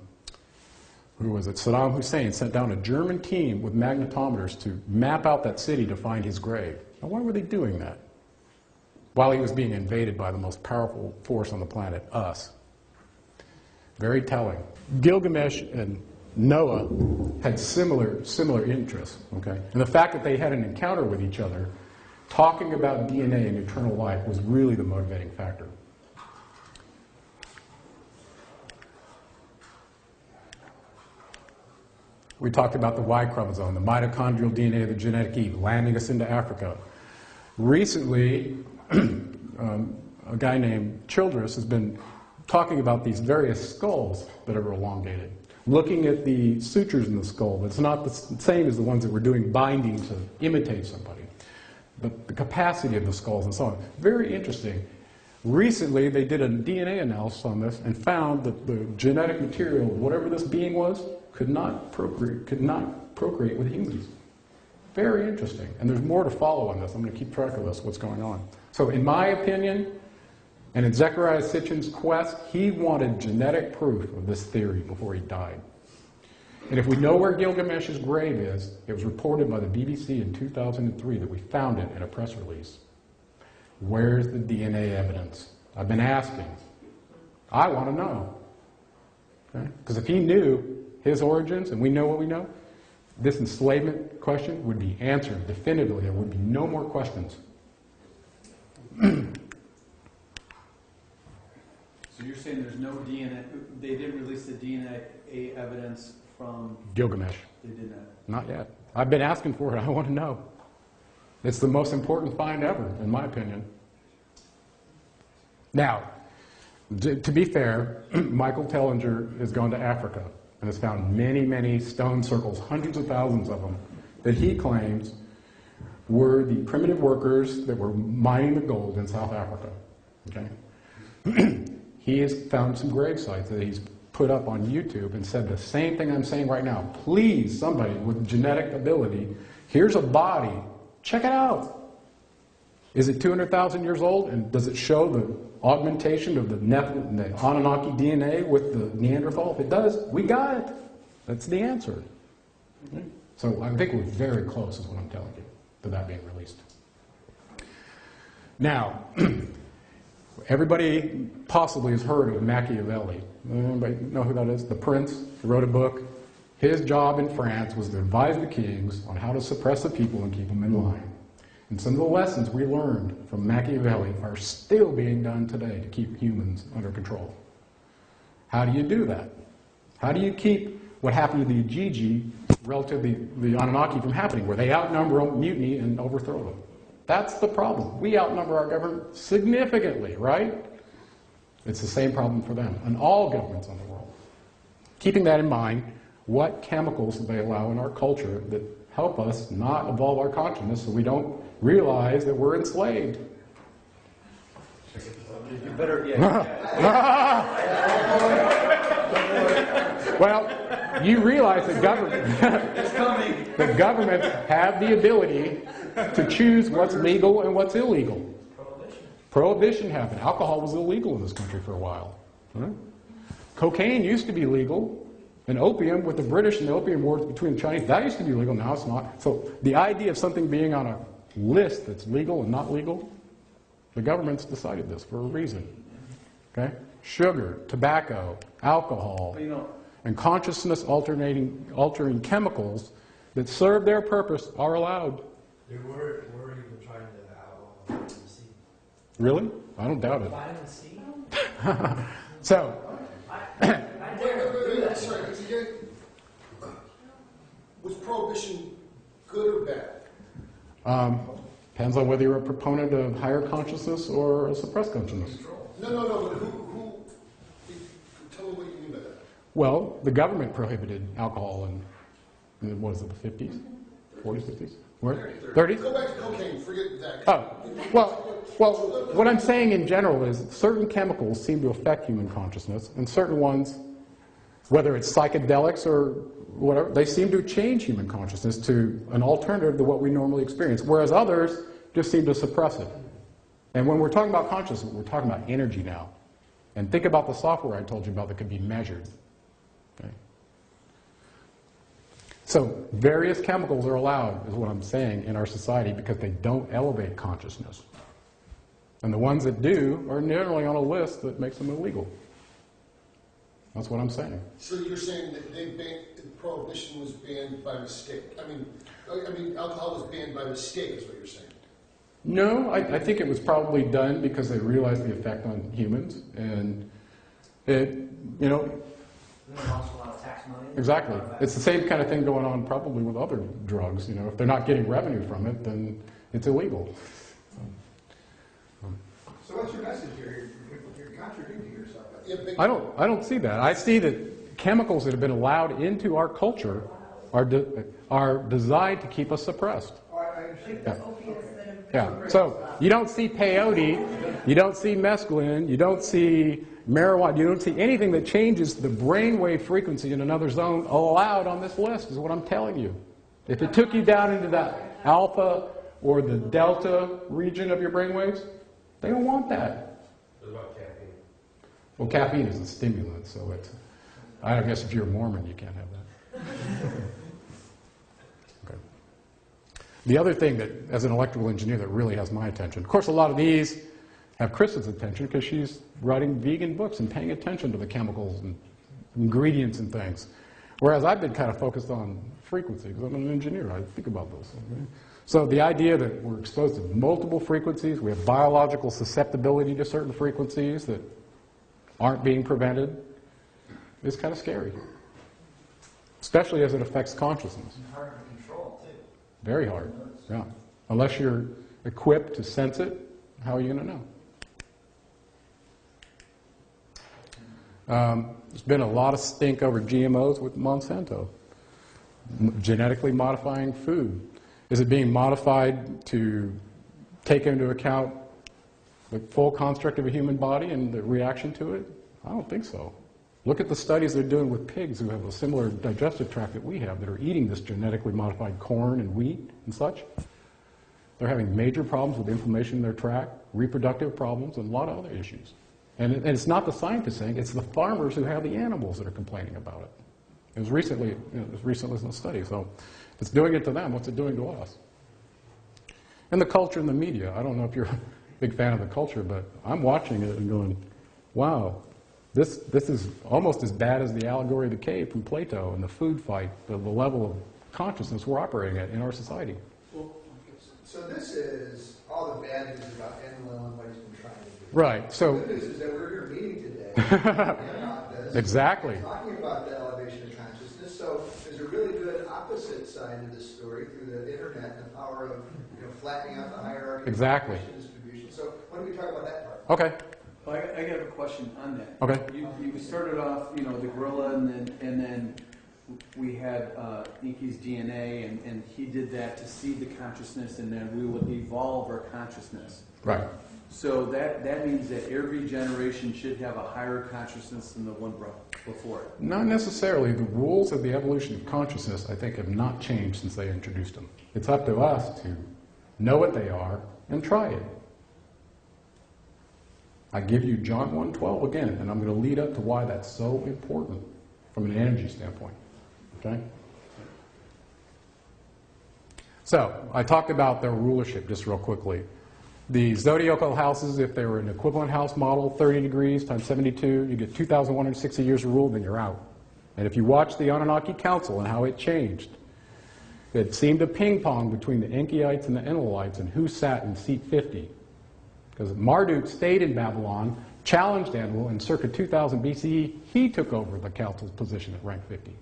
B: who was it? Saddam Hussein sent down a German team with magnetometers to map out that city to find his grave. Now, why were they doing that? While he was being invaded by the most powerful force on the planet, us. Very telling. Gilgamesh and Noah had similar interests, okay? And the fact that they had an encounter with each other, talking about DNA and eternal life, was really the motivating factor. We talked about the Y chromosome, the mitochondrial DNA of the genetic Eve, landing us into Africa. Recently, a guy named Childress has been talking about these various skulls that are elongated, looking at the sutures in the skull. It's not the same as the ones that we're doing binding to imitate somebody, but the capacity of the skulls and so on. Very interesting. Recently, they did a DNA analysis on this and found that the genetic material, whatever this being was, could not procreate with humans. Very interesting. And there's more to follow on this. I'm going to keep track of this, what's going on. So in my opinion, and in Zecharia Sitchin's quest, he wanted genetic proof of this theory before he died. And if we know where Gilgamesh's grave is, it was reported by the BBC in 2003 that we found it in a press release. Where's the DNA evidence? I've been asking. I want to know. Okay? Because if he knew his origins, and we know what we know, this enslavement question would be answered definitively. There would be no more questions.
H: So you're saying there's no DNA, they didn't release the DNA evidence from...
B: Gilgamesh.
H: They did not?
B: Not yet. I've been asking for it. I want to know. It's the most important find ever, in my opinion. Now, to be fair, Michael Tellinger has gone to Africa. and has found many, many stone circles, hundreds of thousands of them, that he claims were the primitive workers that were mining the gold in South Africa. Okay? He has found some grave sites that he's put up on YouTube and said the same thing I'm saying right now. Please, somebody with genetic ability, here's a body, check it out. Is it 200,000 years old, and does it show the augmentation of the Anunnaki DNA with the Neanderthal? If it does, we got it. That's the answer. Okay? So I think we're very close, is what I'm telling you, to that being released. Now, everybody possibly has heard of Machiavelli. Anybody know who that is? The prince. He wrote a book. His job in France was to advise the kings on how to suppress the people and keep them in line. And some of the lessons we learned from Machiavelli are still being done today to keep humans under control. How do you do that? How do you keep what happened to the Igigi relative to the Anunnaki from happening, where they outnumber them, mutiny, and overthrow them? That's the problem. We outnumber our government significantly, right? It's the same problem for them and all governments in the world. Keeping that in mind, what chemicals do they allow in our culture that help us not evolve our consciousness so we don't realize that we're enslaved?
H: You better,
B: Well, you realize that the governments have the ability to choose what's legal and what's illegal. Prohibition happened. Alcohol was illegal in this country for a while. Right? Cocaine used to be legal, and opium with the British and the opium wars between the Chinese, that used to be legal, now it's not. So the idea of something being on a list that's legal and not legal, the government's decided this for a reason. Okay? Sugar, tobacco, alcohol, and consciousness-altering chemicals that serve their purpose are allowed.
D: They were even trying to outlaw vitamin C.
B: Really? I don't doubt it.
C: Vitamin C?
B: So,
A: Sorry, was prohibition good or bad?
B: depends on whether you're a proponent of higher consciousness or a suppressed consciousness.
A: No, but who tell me what you mean by that.
B: Well, the government prohibited alcohol in what is it, the 50s? 40s, 50s? Where? 30s?
A: Go back to cocaine, forget that.
B: Oh, well, what I'm saying in general is certain chemicals seem to affect human consciousness, and certain ones, whether it's psychedelics or whatever, they seem to change human consciousness to an alternative to what we normally experience, whereas others just seem to suppress it. And when we're talking about consciousness, we're talking about energy now. And think about the software I told you about that could be measured. Okay? So various chemicals are allowed, is what I'm saying, in our society because they don't elevate consciousness. And the ones that do are generally on a list that makes them illegal. That's what I'm saying.
A: So you're saying that prohibition was banned by mistake? I mean, alcohol was banned by mistake, is what you're saying?
B: No, I think it was probably done because they realized the effect on humans, and it,
C: And they lost a lot of tax money.
B: exactly. It's the same kind of thing going on probably with other drugs. If they're not getting revenue from it, then it's illegal.
F: So what's your message here? You're contradicting yourself.
B: I don't see that. I see that chemicals that have been allowed into our culture are designed to keep us suppressed. Yeah. So you don't see peyote, you don't see mescaline, you don't see marijuana, you don't see anything that changes the brainwave frequency in another zone allowed on this list, is what I'm telling you. If it took you down into that alpha or the delta region of your brainwaves, they don't want that.
D: What about caffeine?
B: Well, caffeine is a stimulant, so I guess if you're a Mormon, you can't have that. Okay. The other thing that, as an electrical engineer, that really has my attention, of course, a lot of these have Kristen's attention because she's writing vegan books and paying attention to the chemicals and ingredients and things. Whereas I've been kind of focused on frequency because I'm an engineer. I think about those things. Right? So the idea that we're exposed to multiple frequencies, we have biological susceptibility to certain frequencies that aren't being prevented, is kind of scary. Especially as it affects consciousness.
C: And hard to control, too.
B: Very hard, yeah. Unless you're equipped to sense it, how are you going to know? There's been a lot of stink over GMOs with Monsanto, genetically modifying food. Is it being modified to take into account the full construct of a human body and the reaction to it? I don't think so. Look at the studies they're doing with pigs who have a similar digestive tract that we have that are eating this genetically modified corn and wheat and such. They're having major problems with inflammation in their tract, reproductive problems, and a lot of other issues. And it's not the scientists saying, it's the farmers who have the animals that are complaining about it. It was recently in a study, so if it's doing it to them, what's it doing to us? And the culture and the media. I don't know if you're a big fan of the culture, but I'm watching it and going, wow, this is almost as bad as the allegory of the cave from Plato and the food fight, the level of consciousness we're operating at in our society.
I: Well, so this is all the bad news about Enlil and what he's been trying to do.
B: Right. So
I: the good news is that we're here meeting today about this.
B: Exactly.
I: Talking about the elevation of consciousness. So there's a really good opposite side of this story through the internet and the power of flattening out the hierarchy.
B: Exactly.
I: Of distribution. So why don't we talk about that part?
B: Okay.
H: Well, I got a question on that.
B: Okay.
H: You started off, the gorilla, and then we had Enki's DNA, and he did that to seed the consciousness, and then we would evolve our consciousness.
B: Right.
H: So that means that every generation should have a higher consciousness than the one before it.
B: Not necessarily. The rules of the evolution of consciousness, I think, have not changed since they introduced them. It's up to us to know what they are and try it. I give you John 1:12 again, and I'm going to lead up to why that's so important from an energy standpoint. Okay? So, I talked about their rulership just real quickly. The zodiacal houses, if they were an equivalent house model, 30 degrees times 72, you get 2,160 years of rule, then you're out. And if you watch the Anunnaki Council and how it changed, it seemed to ping-pong between the Enkyites and the Enlilites and who sat in seat 50. Because Marduk stayed in Babylon, challenged Enlil, and circa 2000 BCE, he took over the council's position at rank 50.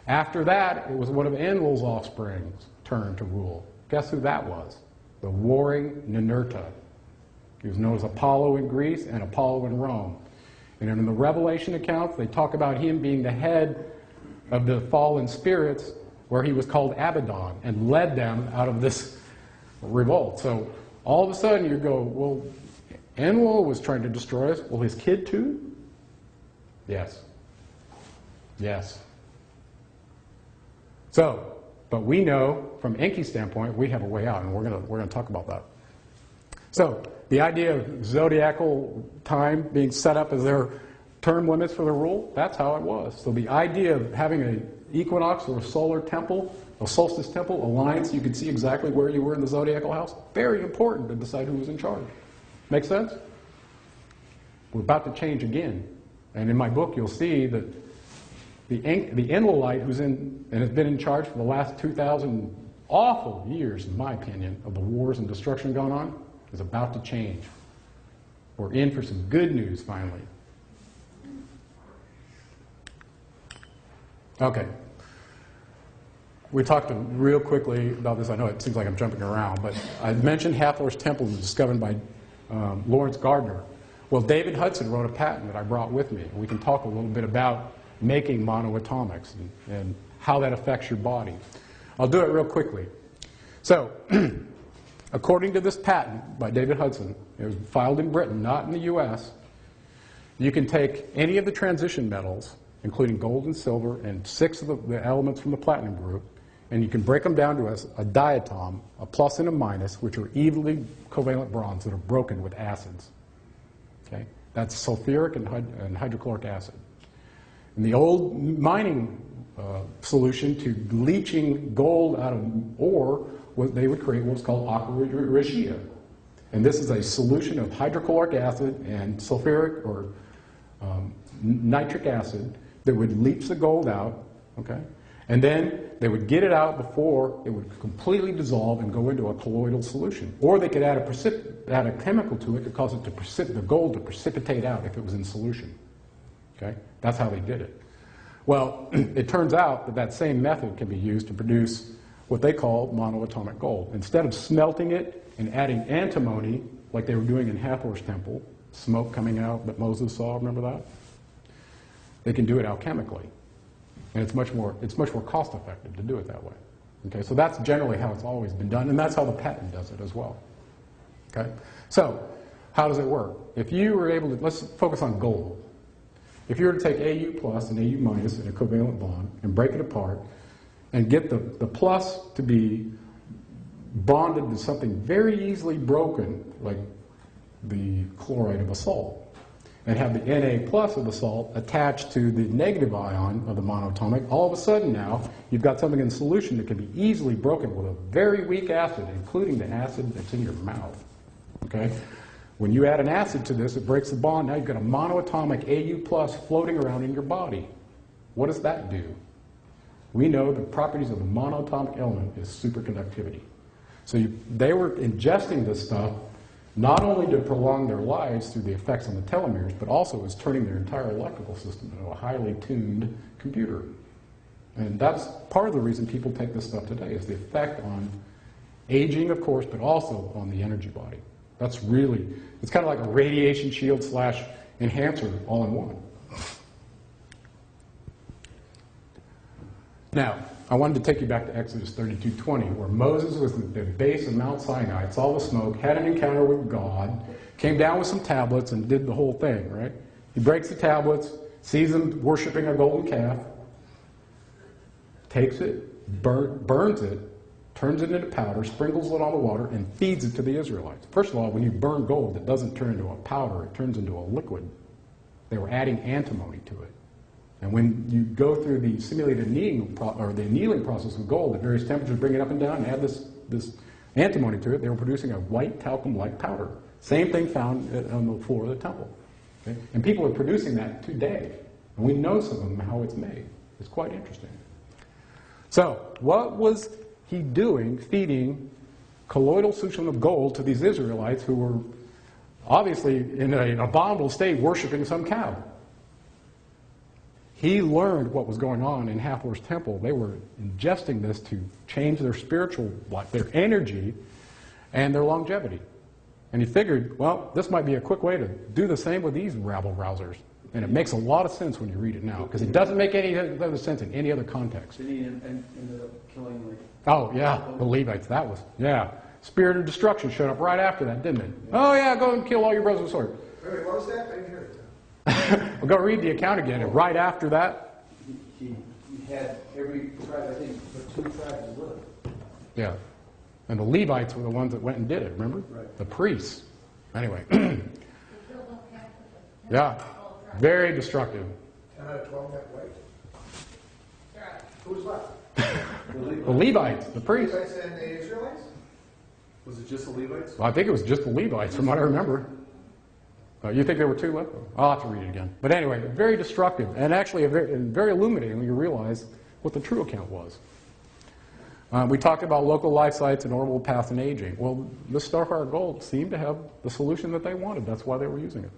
B: After that, it was one of Enlil's offspring's turn to rule. Guess who that was? The warring Ninurta. He was known as Apollo in Greece and Apollo in Rome. And in the Revelation accounts, they talk about him being the head of the fallen spirits, where he was called Abaddon, and led them out of this revolt. So all of a sudden you go, well, Enlil was trying to destroy us. Well, his kid too? Yes. Yes. So, but we know, from Enki's standpoint, we have a way out, and we're going to talk about that. So, the idea of zodiacal time being set up as their term limits for the rule, that's how it was. So the idea of having an equinox or a solar temple, a solstice temple, alliance, you could see exactly where you were in the zodiacal house, very important to decide who was in charge. Make sense? We're about to change again. And in my book, you'll see that the Enlilite, who's in and has been in charge for the last 2,000 awful years, in my opinion, of the wars and destruction going on, is about to change. We're in for some good news, finally. Okay. We talked real quickly about this. I know it seems like I'm jumping around, but I mentioned Hathor's Temple was discovered by Lawrence Gardner. Well, David Hudson wrote a patent that I brought with me. We can talk a little bit about making monoatomics and how that affects your body. I'll do it real quickly. So, according to this patent by David Hudson, it was filed in Britain, not in the US, you can take any of the transition metals, including gold and silver, and 6 of the elements from the platinum group, and you can break them down to a diatom, a plus and a minus, which are evenly covalent bonds that are broken with acids. Okay? That's sulfuric and hydrochloric acid. In the old mining solution to leaching gold out of ore, they would create what's called aqua regia. And this is a solution of hydrochloric acid and sulfuric or nitric acid that would leach the gold out, okay? And then they would get it out before it would completely dissolve and go into a colloidal solution. Or they could add a chemical to it to cause it to the gold to precipitate out if it was in solution. Okay? That's how they did it. Well, it turns out that that same method can be used to produce what they call monoatomic gold. Instead of smelting it and adding antimony, like they were doing in Hathor's temple, smoke coming out that Moses saw, remember that? They can do it alchemically. And it's much more cost effective to do it that way. Okay, so that's generally how it's always been done, and that's how the patent does it as well. Okay, so how does it work? If you were able to, let's focus on gold. If you were to take Au plus and Au minus in a covalent bond and break it apart and get the plus to be bonded to something very easily broken, like the chloride of a salt, and have the Na plus of the salt attached to the negative ion of the monatomic, all of a sudden now you've got something in solution that can be easily broken with a very weak acid, including the acid that's in your mouth. Okay? When you add an acid to this, it breaks the bond. Now you've got a monoatomic Au plus floating around in your body. What does that do? We know the properties of the monoatomic element is superconductivity. So they were ingesting this stuff not only to prolong their lives through the effects on the telomeres, but also as turning their entire electrical system into a highly tuned computer. And that's part of the reason people take this stuff today, is the effect on aging, of course, but also on the energy body. That's really, it's kind of like a radiation shield / enhancer all in one. Now, I wanted to take you back to Exodus 32:20, where Moses was at the base of Mount Sinai, saw the smoke, had an encounter with God, came down with some tablets and did the whole thing, right? He breaks the tablets, sees them worshiping a golden calf, takes it, burns it, turns it into powder, sprinkles it on the water, and feeds it to the Israelites. First of all, when you burn gold, it doesn't turn into a powder, it turns into a liquid. They were adding antimony to it. And when you go through the simulated annealing, the annealing process with gold at various temperatures, bring it up and down, and add this antimony to it, they were producing a white talcum-like powder. Same thing found on the floor of the temple. Okay? And people are producing that today. And we know some of them how it's made. It's quite interesting. So, what was he doing feeding colloidal solution of gold to these Israelites who were obviously in an abominable state worshiping some cow? He learned what was going on in Hathor's temple. They were ingesting this to change their spiritual life, their energy, and their longevity. And he figured, well, this might be a quick way to do the same with these rabble-rousers. And it makes a lot of sense when you read it now, because it doesn't make any other sense in any other context.
H: Then he ended up killing, like...
B: Oh, yeah, the Levites, that was, yeah. Spirit of destruction showed up right after that, didn't it? Oh, yeah, go and kill all your brothers with sword.
I: Wait, what was that? I didn't hear it.
B: Well, go read the account again, and right after that...
H: He had every tribe, I think, but 2 tribes live.
B: Yeah. And the Levites were the ones that went and did it, remember?
H: Right.
B: The priests. Anyway. Yeah. Very destructive.
F: 10 out of 12 got white. Who was left?
B: The Levites, the priests.
I: Levites and the Israelites?
F: Was it just the Levites?
B: Well, I think it was just the Levites, from what I remember. You think there were 2 left? I'll have to read it again. But anyway, very destructive, and actually very illuminating when you realize what the true account was. We talked about local life sites and orbital path and aging. Well, the Starfire Gold seemed to have the solution that they wanted. That's why they were using it.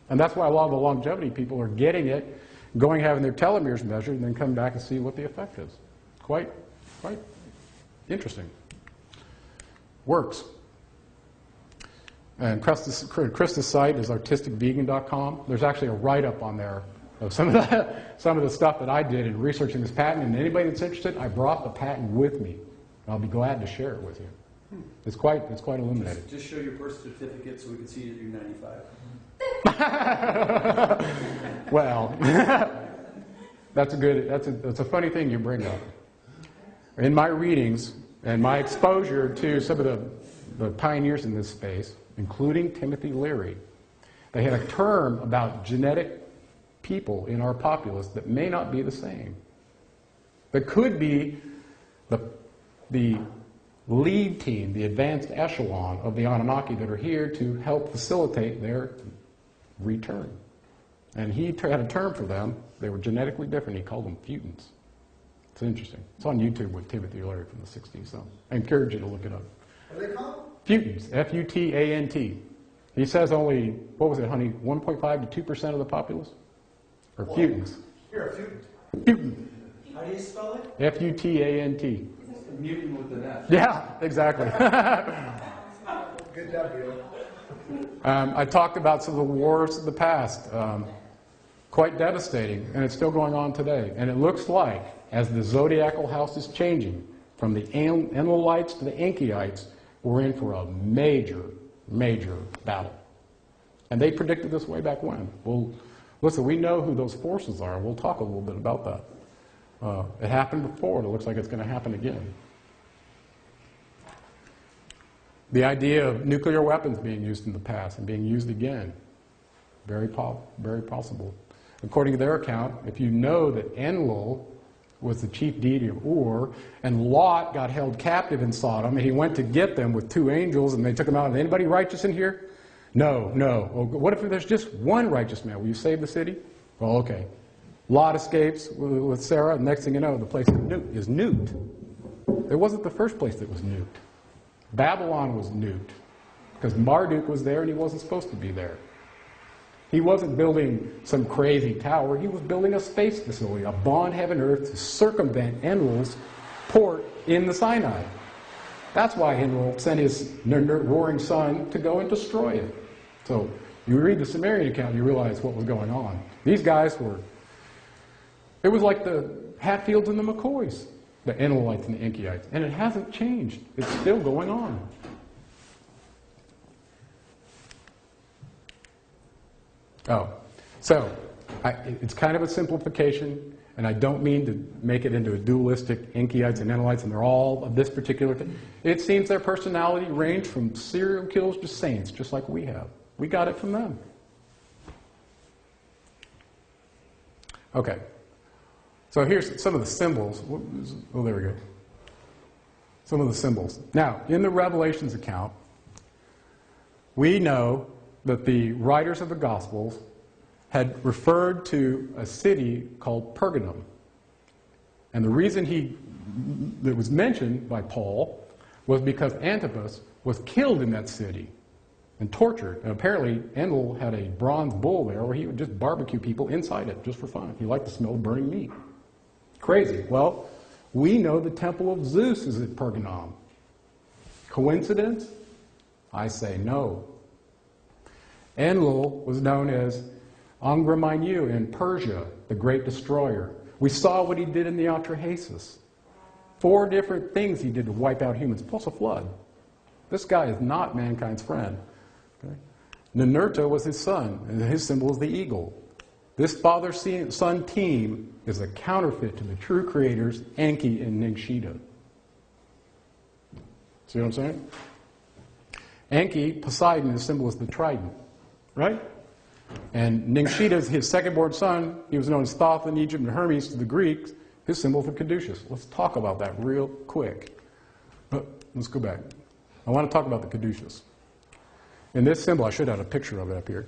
B: And that's why a lot of the longevity people are getting it, going having their telomeres measured, and then come back and see what the effect is. Quite interesting. Works. And Krista's site is artisticvegan.com. There's actually a write-up on there of some of the stuff that I did in researching this patent. And anybody that's interested, I brought the patent with me. I'll be glad to share it with you. It's quite illuminating.
H: Just show your birth certificate so we can see that you're 95.
B: Well, that's a funny thing you bring up. In my readings and my exposure to some of the pioneers in this space, including Timothy Leary, they had a term about genetic people in our populace that may not be the same. That could be the lead team, the advanced echelon of the Anunnaki that are here to help facilitate their return. And he had a term for them. They were genetically different. He called them futants. It's interesting. It's on YouTube with Timothy Leary from the 60s, so I encourage you to look it up.
I: What do they call them?
B: Futants, F-U-T-A-N-T. He says only, what was it, honey, 1.5 to 2% of the populace? Or futants.
I: You're a futant.
B: Futant.
C: How do you spell it?
B: F-U-T-A-N-T.
H: Mutant with an F.
B: Yeah, exactly.
I: Good job, Gerald.
B: I talked about some of the wars of the past. Quite devastating, and it's still going on today. And it looks like, as the zodiacal house is changing, from the Enlilites to the Enkyites, we're in for a major, major battle. And they predicted this way back when. Well, listen, we know who those forces are. We'll talk a little bit about that. It happened before, and it looks like it's going to happen again. The idea of nuclear weapons being used in the past and being used again, very possible. According to their account, if you know that Enlil was the chief deity of Ur, and Lot got held captive in Sodom, and he went to get them with 2 angels, and they took him out. Is anybody righteous in here? No. Well, what if there's just one righteous man? Will you save the city? Well, okay. Lot escapes with Sarah, and next thing you know, the place is nuked. It wasn't the first place that was nuked. Babylon was nuked, because Marduk was there, and he wasn't supposed to be there. He wasn't building some crazy tower. He was building a space facility, a bond heaven earth to circumvent Enlil's port in the Sinai. That's why Enlil sent his roaring son to go and destroy it. So you read the Sumerian account, you realize what was going on. These guys were, it was like the Hatfields and the McCoys, the Enlilites and the Enkyites. And it hasn't changed. It's still going on. Oh, so it's kind of a simplification, and I don't mean to make it into a dualistic Enkyites and Enlilites, and they're all of this particular thing. It seems their personality ranged from serial killers to saints, just like we have. We got it from them. Okay, so here's some of the symbols. Oh, there we go. Some of the symbols. Now, in the Revelations account, we know that the writers of the Gospels had referred to a city called Pergamum. And the reason that was mentioned by Paul was because Antipas was killed in that city and tortured. And apparently Enlil had a bronze bull there where he would just barbecue people inside it just for fun. He liked the smell of burning meat. Crazy. Well, we know the temple of Zeus is at Pergamum. Coincidence? I say no. Enlil was known as Angra Mainyu in Persia, the great destroyer. We saw what he did in the Atrahasis. 4 different things he did to wipe out humans, plus a flood. This guy is not mankind's friend. Okay? Ninurta was his son, and his symbol is the eagle. This father-son team is a counterfeit to the true creators, Enki and Ningshita. See what I'm saying? Enki, Poseidon, his symbol is the trident. Right? And Ningshita is his second-born son. He was known as Thoth in Egypt and Hermes to the Greeks. His symbol for Caduceus. Let's talk about that real quick. But let's go back. I want to talk about the Caduceus. In this symbol, I should have a picture of it up here.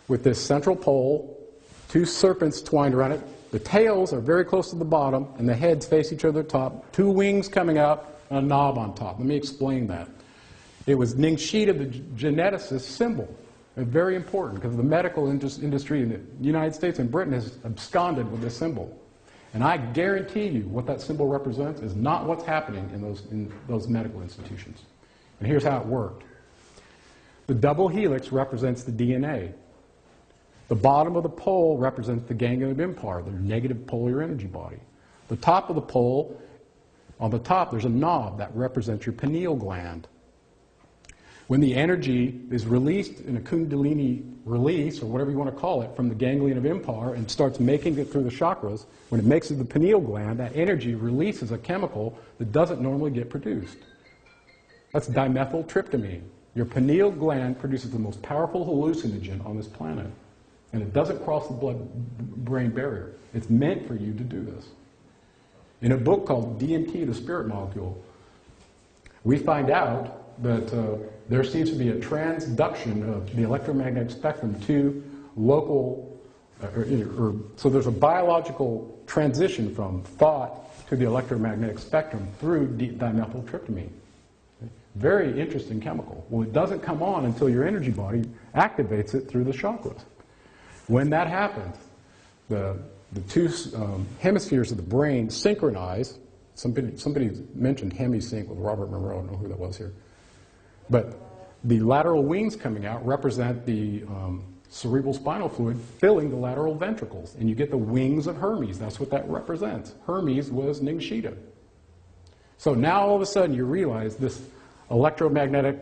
B: With this central pole, 2 serpents twined around it. The tails are very close to the bottom, and the heads face each other at the top. 2 wings coming out, and a knob on top. Let me explain that. It was Ningshita, the geneticist symbol. Very important, because the medical industry in the United States and Britain has absconded with this symbol. And I guarantee you what that symbol represents is not what's happening in those medical institutions. And here's how it worked. The double helix represents the DNA. The bottom of the pole represents the ganglion of impar, their negative polar energy body. The top of the pole, on the top there's a knob that represents your pineal gland. When the energy is released in a kundalini release, or whatever you want to call it, from the ganglion of impar and starts making it through the chakras, when it makes it to the pineal gland, that energy releases a chemical that doesn't normally get produced. That's dimethyltryptamine. Your pineal gland produces the most powerful hallucinogen on this planet. And it doesn't cross the blood-brain barrier. It's meant for you to do this. In a book called DMT, the Spirit Molecule, we find out that there seems to be a transduction of the electromagnetic spectrum to local, so there's a biological transition from thought to the electromagnetic spectrum through dimethyltryptamine. Very interesting chemical. Well, it doesn't come on until your energy body activates it through the chakras. When that happens, the 2 hemispheres of the brain synchronize. Somebody mentioned hemisync with Robert Monroe. I don't know who that was here. But the lateral wings coming out represent the cerebral spinal fluid filling the lateral ventricles, and you get the wings of Hermes. That's what that represents. Hermes was Ningshita. So now all of a sudden you realize this electromagnetic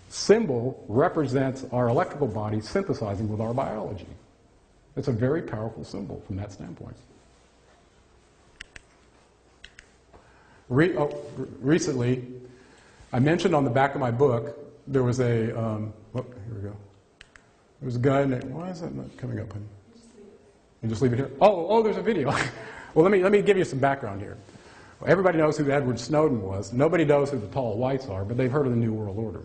B: symbol represents our electrical body synthesizing with our biology. It's a very powerful symbol from that standpoint. Recently, I mentioned on the back of my book, there was a, here we go. There was a guy named, why is that not coming up? You just leave it here? Oh, there's a video. Well, let me give you some background here. Well, everybody knows who Edward Snowden was. Nobody knows who the tall whites are, but they've heard of the New World Order.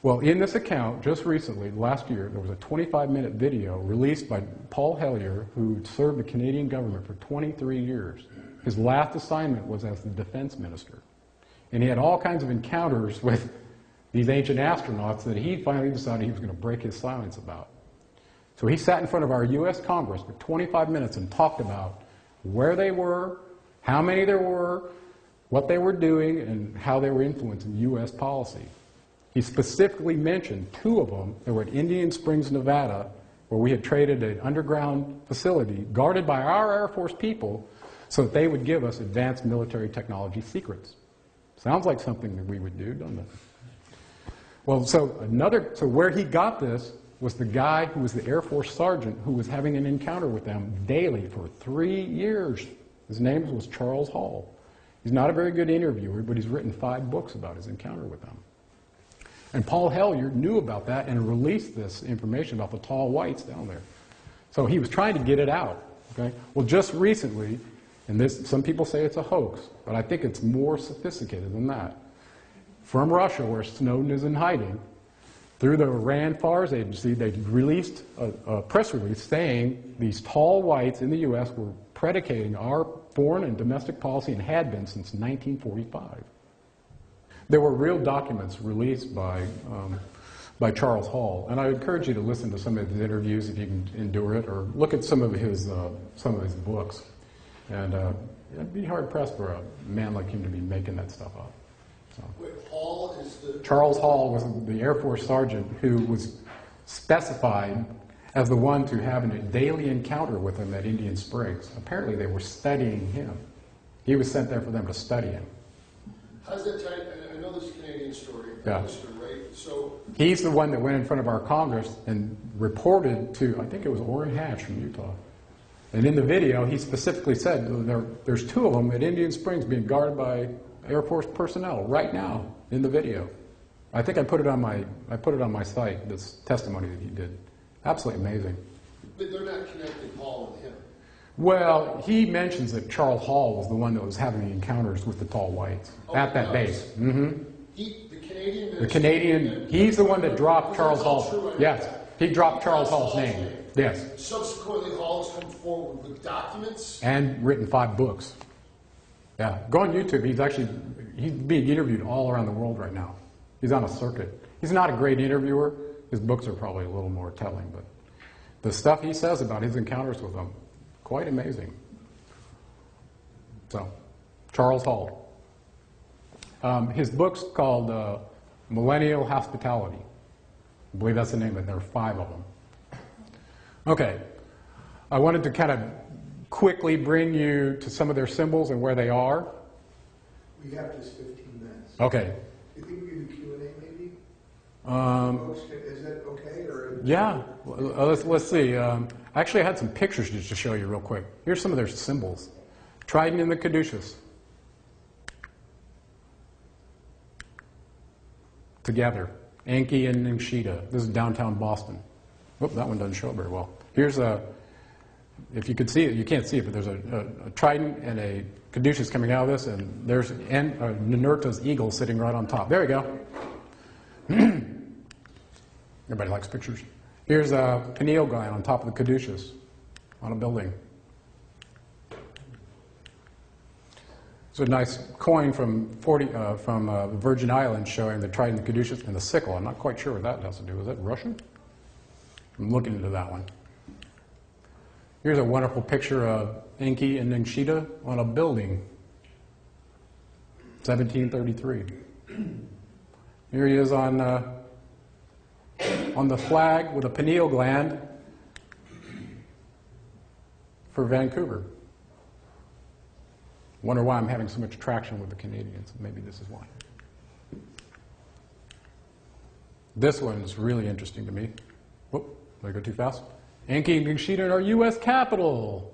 B: Well, in this account, just recently, last year, there was a 25-minute video released by Paul Hellyer, who served the Canadian government for 23 years. His last assignment was as the defense minister. And he had all kinds of encounters with these ancient astronauts that he finally decided he was going to break his silence about. So he sat in front of our U.S. Congress for 25 minutes and talked about where they were, how many there were, what they were doing, and how they were influencing U.S. policy. He specifically mentioned two of them that were at Indian Springs, Nevada, where we had traded an underground facility guarded by our Air Force people so that they would give us advanced military technology secrets. Sounds like something that we would do, doesn't it? Well, so where he got this was the guy who was the Air Force sergeant who was having an encounter with them daily for 3 years. His name was Charles Hall. He's not a very good interviewer, but he's written 5 books about his encounter with them. And Paul Hellyer knew about that and released this information about the tall whites down there. So he was trying to get it out. Okay? Well, just recently, and this, some people say it's a hoax, but I think it's more sophisticated than that. From Russia, where Snowden is in hiding, through the Iran FARS agency, they released a press release saying these tall whites in the U.S. were predicating our foreign and domestic policy and had been since 1945. There were real documents released by Charles Hall, and I encourage you to listen to some of his interviews if you can endure it, or look at some of his books. And I'd be hard pressed for a man like him to be making that stuff up. So.
A: Wait, Hall is the...
B: Charles Hall was the Air Force sergeant who was specified as the one to have a daily encounter with him at Indian Springs. Apparently they were studying him. He was sent there for them to study him.
A: How's that tied? I know this Canadian story,
B: yeah.
A: Right? So
B: he's the one that went in front of our Congress and reported to, I think it was Orrin Hatch from Utah. And in the video, he specifically said there's 2 of them at Indian Springs being guarded by Air Force personnel right now in the video. I think I put it on my site, this testimony that he did. Absolutely amazing.
A: But they're not connecting Hall and him.
B: Well, he mentions that Charles Hall was the one that was having the encounters with the tall whites at that base. Mm-hmm. The Canadian, he's the one that dropped Charles Hall. Yes, he dropped Charles Hall's name. Yes.
A: Subsequently, Hall has come forward with documents.
B: And written 5 books. Yeah, go on YouTube. He's being interviewed all around the world right now. He's on a circuit. He's not a great interviewer. His books are probably a little more telling, but the stuff he says about his encounters with them, quite amazing. So, Charles Hall. His book's called Millennial Hospitality. I believe that's the name of it. There are 5 of them. Okay. I wanted to kind of quickly bring you to some of their symbols and where they are.
F: We have just 15 minutes.
B: Okay.
F: Do you think we can do Q&A maybe? Is that okay? Or
B: Yeah. Let's see. Actually, I had some pictures just to show you real quick. Here's some of their symbols. Trident and the caduceus. Together. Enki and Ningshita. This is downtown Boston. Whoop, that one doesn't show very well. Here's a, if you could see it, you can't see it, but there's a trident and a caduceus coming out of this, and there's Ninurta's eagle sitting right on top. There we go. Everybody likes pictures. Here's a pineal gland on top of the caduceus on a building. It's a nice coin from the Virgin Islands showing the trident, the caduceus, and the sickle. I'm not quite sure what that has to do. Is that Russian? I'm looking into that one. Here's a wonderful picture of Enki and Ningshita on a building. 1733. Here he is on on the flag with a pineal gland for Vancouver. Wonder why I'm having so much traction with the Canadians. Maybe this is why. This one is really interesting to me. Whoop, did I go too fast? Enki and Ningshita in our U.S. Capitol.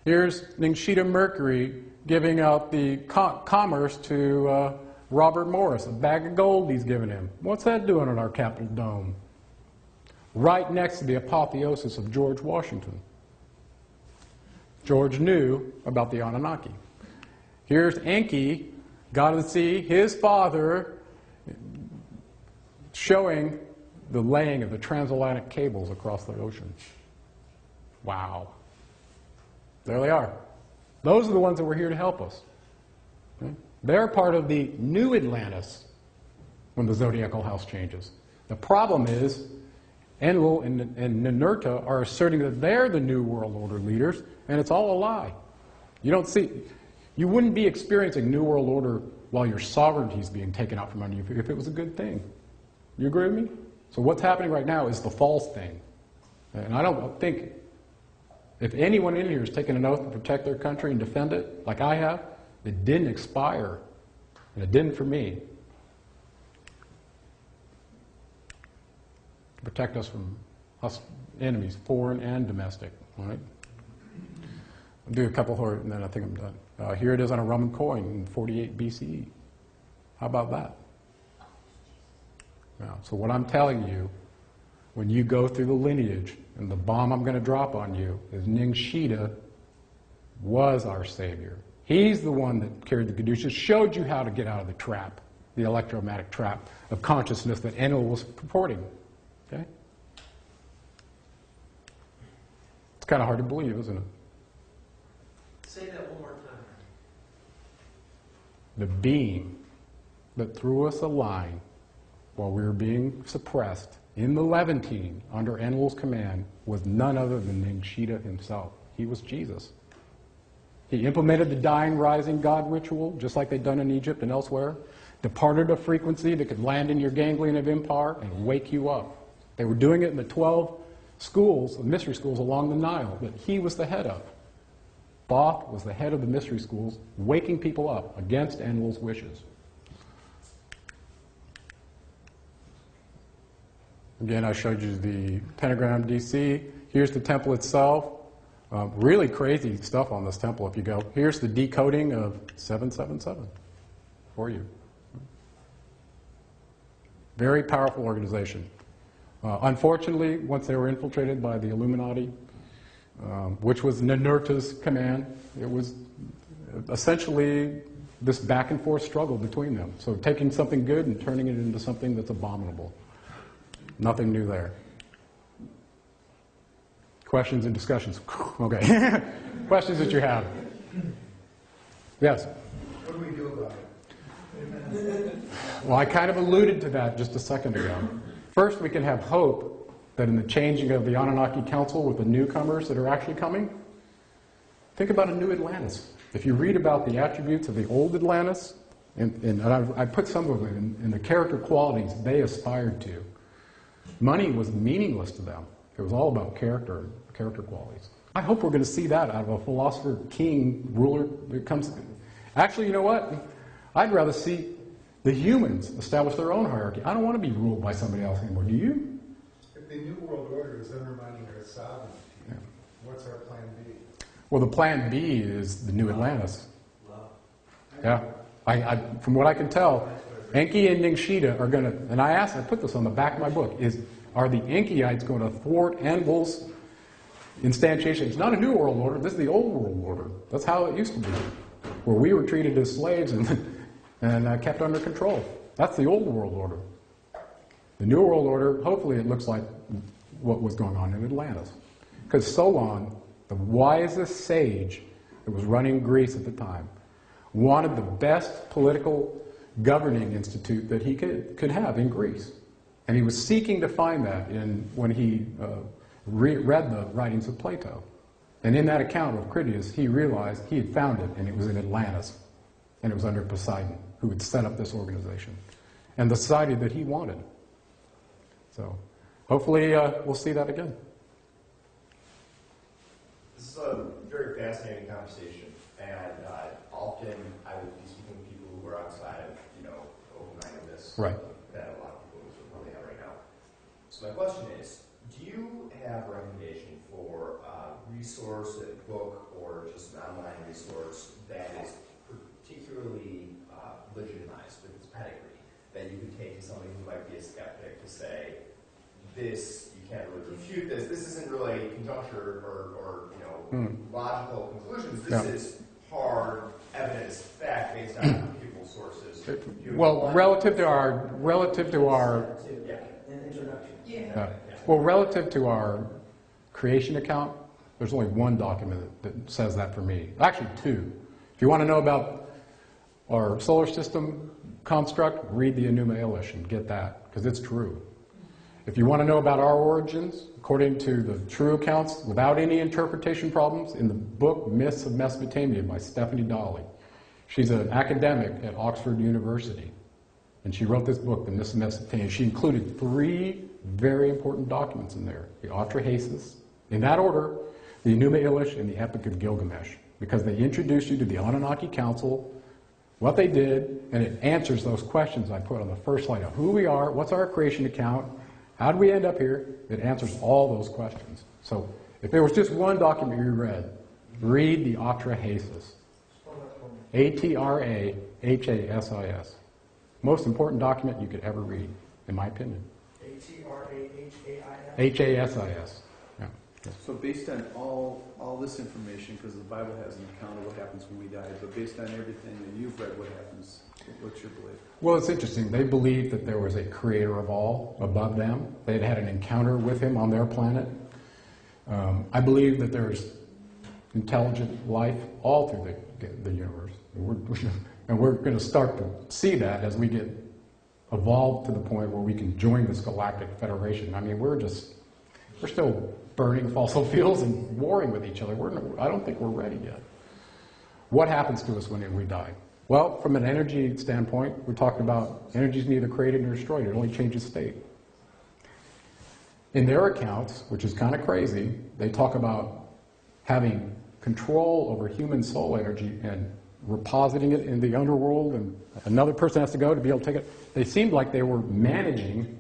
B: Here's Ningshita Mercury giving out the commerce to Robert Morris, a bag of gold he's given him. What's that doing in our Capitol dome? Right next to the apotheosis of George Washington. George knew about the Anunnaki. Here's Enki, got to see his father showing the laying of the transatlantic cables across the ocean. Wow. There they are. Those are the ones that were here to help us. Okay? They're part of the new Atlantis when the zodiacal house changes. The problem is Enlil and Ninurta are asserting that they're the New World Order leaders, and it's all a lie. You wouldn't be experiencing New World Order while your sovereignty is being taken out from under you if it was a good thing. You agree with me? So what's happening right now is the false thing. And I don't think, if anyone in here has taken an oath to protect their country and defend it, like I have, it didn't expire. And it didn't for me. To protect us from enemies, foreign and domestic. All right? I'll do a couple more, and then I think I'm done. Here it is on a Roman coin in 48 BCE. How about that? Now, so what I'm telling you, when you go through the lineage, and the bomb I'm going to drop on you is Ningshita was our savior. He's the one that carried the Caduceus, showed you how to get out of the trap, the electromagnetic trap of consciousness that Enlil was purporting. Okay? It's kind of hard to believe, isn't it?
D: Say that one more time.
B: The being that threw us a line while we were being suppressed in the Levantine under Enlil's command was none other than Ningshita himself. He was Jesus. He implemented the dying, rising God ritual, just like they'd done in Egypt and elsewhere, departed a frequency that could land in your ganglion of empire and wake you up. They were doing it in the 12 schools, the mystery schools along the Nile, that he was the head of. Thoth was the head of the mystery schools, waking people up against Enlil's wishes. Again, I showed you the pentagram DC. Here's the temple itself. Really crazy stuff on this temple if you go. Here's the decoding of 777 for you. Very powerful organization. Unfortunately, once they were infiltrated by the Illuminati, which was Ninurta's command, it was essentially this back and forth struggle between them. So taking something good and turning it into something that's abominable. Nothing new there. Questions and discussions? Okay. Questions that you have? Yes?
F: What do we do about it?
B: Well, I kind of alluded to that just a second ago. First, we can have hope that in the changing of the Anunnaki Council with the newcomers that are actually coming, think about a new Atlantis. If you read about the attributes of the old Atlantis, and I put some of it in the character qualities they aspired to, money was meaningless to them. It was all about character qualities. I hope we're going to see that out of a philosopher, king, ruler that comes. Actually, you know what? I'd rather see the humans establish their own hierarchy. I don't want to be ruled by somebody else anymore. Do you?
F: If the New World Order is undermining our sovereignty, what's our plan B?
B: Well, the plan B is the new Atlantis.
D: Love.
B: Yeah. From what I can tell, Enki and Ningshita are going to, and I put this on the back of my book, are the Enkyites going to thwart Enlil's instantiation? It's not a new world order, this is the old world order. That's how it used to be, where we were treated as slaves and kept under control. That's the old world order. The new world order, hopefully it looks like what was going on in Atlantis. Because Solon, the wisest sage that was running Greece at the time, wanted the best political governing institute that he could have in Greece. And he was seeking to find that when he read the writings of Plato. And in that account of Critias, he realized he had found it, and it was in Atlantis. And it was under Poseidon, who had set up this organization. And the society that he wanted. So, hopefully we'll see that again.
J: This is a very fascinating conversation, and often I would be speaking with people who are outside of, open-mindedness
B: Right.
J: that a lot of people would probably have right now. So my question is, do you have a recommendation for a resource, a book, or just an online resource that is particularly legitimized with its pedigree, that you could take to somebody who might be a skeptic to say, this, you can't really refute this, this isn't really conjecture or logical conclusions, this is hard evidence, fact based on people's sources.
B: Well, relative to our relative to our creation account, there's only one document that says that for me. Actually, two. If you want to know about our solar system construct, read the Enuma Elish and get that, because it's true. If you want to know about our origins, according to the true accounts, without any interpretation problems, in the book Myths of Mesopotamia by Stephanie Dawley. She's an academic at Oxford University, and she wrote this book, The Myths of Mesopotamia. She included 3 very important documents in there. The Atrahasis, in that order, the Enuma Elish, and the Epic of Gilgamesh, because they introduce you to the Anunnaki Council, what they did, and it answers those questions I put on the first slide of who we are, what's our creation account, how did we end up here? It answers all those questions. So if there was just one document you read the Atrahasis. A-T-R-A-H-A-S-I-S. Most important document you could ever read, in my opinion.
D: A-T-R-A-H-A-I-S?
B: H-A-S-I-S. Yeah.
H: So based on all this information, because the Bible has an account of what happens when we die, but based on everything that you've read, what happens? What's your belief?
B: Well, it's interesting. They believed that there was a creator of all above them. They'd had an encounter with him on their planet. I believe that there's intelligent life all through the universe. And we're going to start to see that as we get evolved to the point where we can join this galactic federation. I mean, we're still burning fossil fuels and warring with each other. I don't think we're ready yet. What happens to us when we die? Well, from an energy standpoint, we're talking about energy is neither created nor destroyed. It only changes state. In their accounts, which is kind of crazy, they talk about having control over human soul energy and repositing it in the underworld, and another person has to go to be able to take it. They seemed like they were managing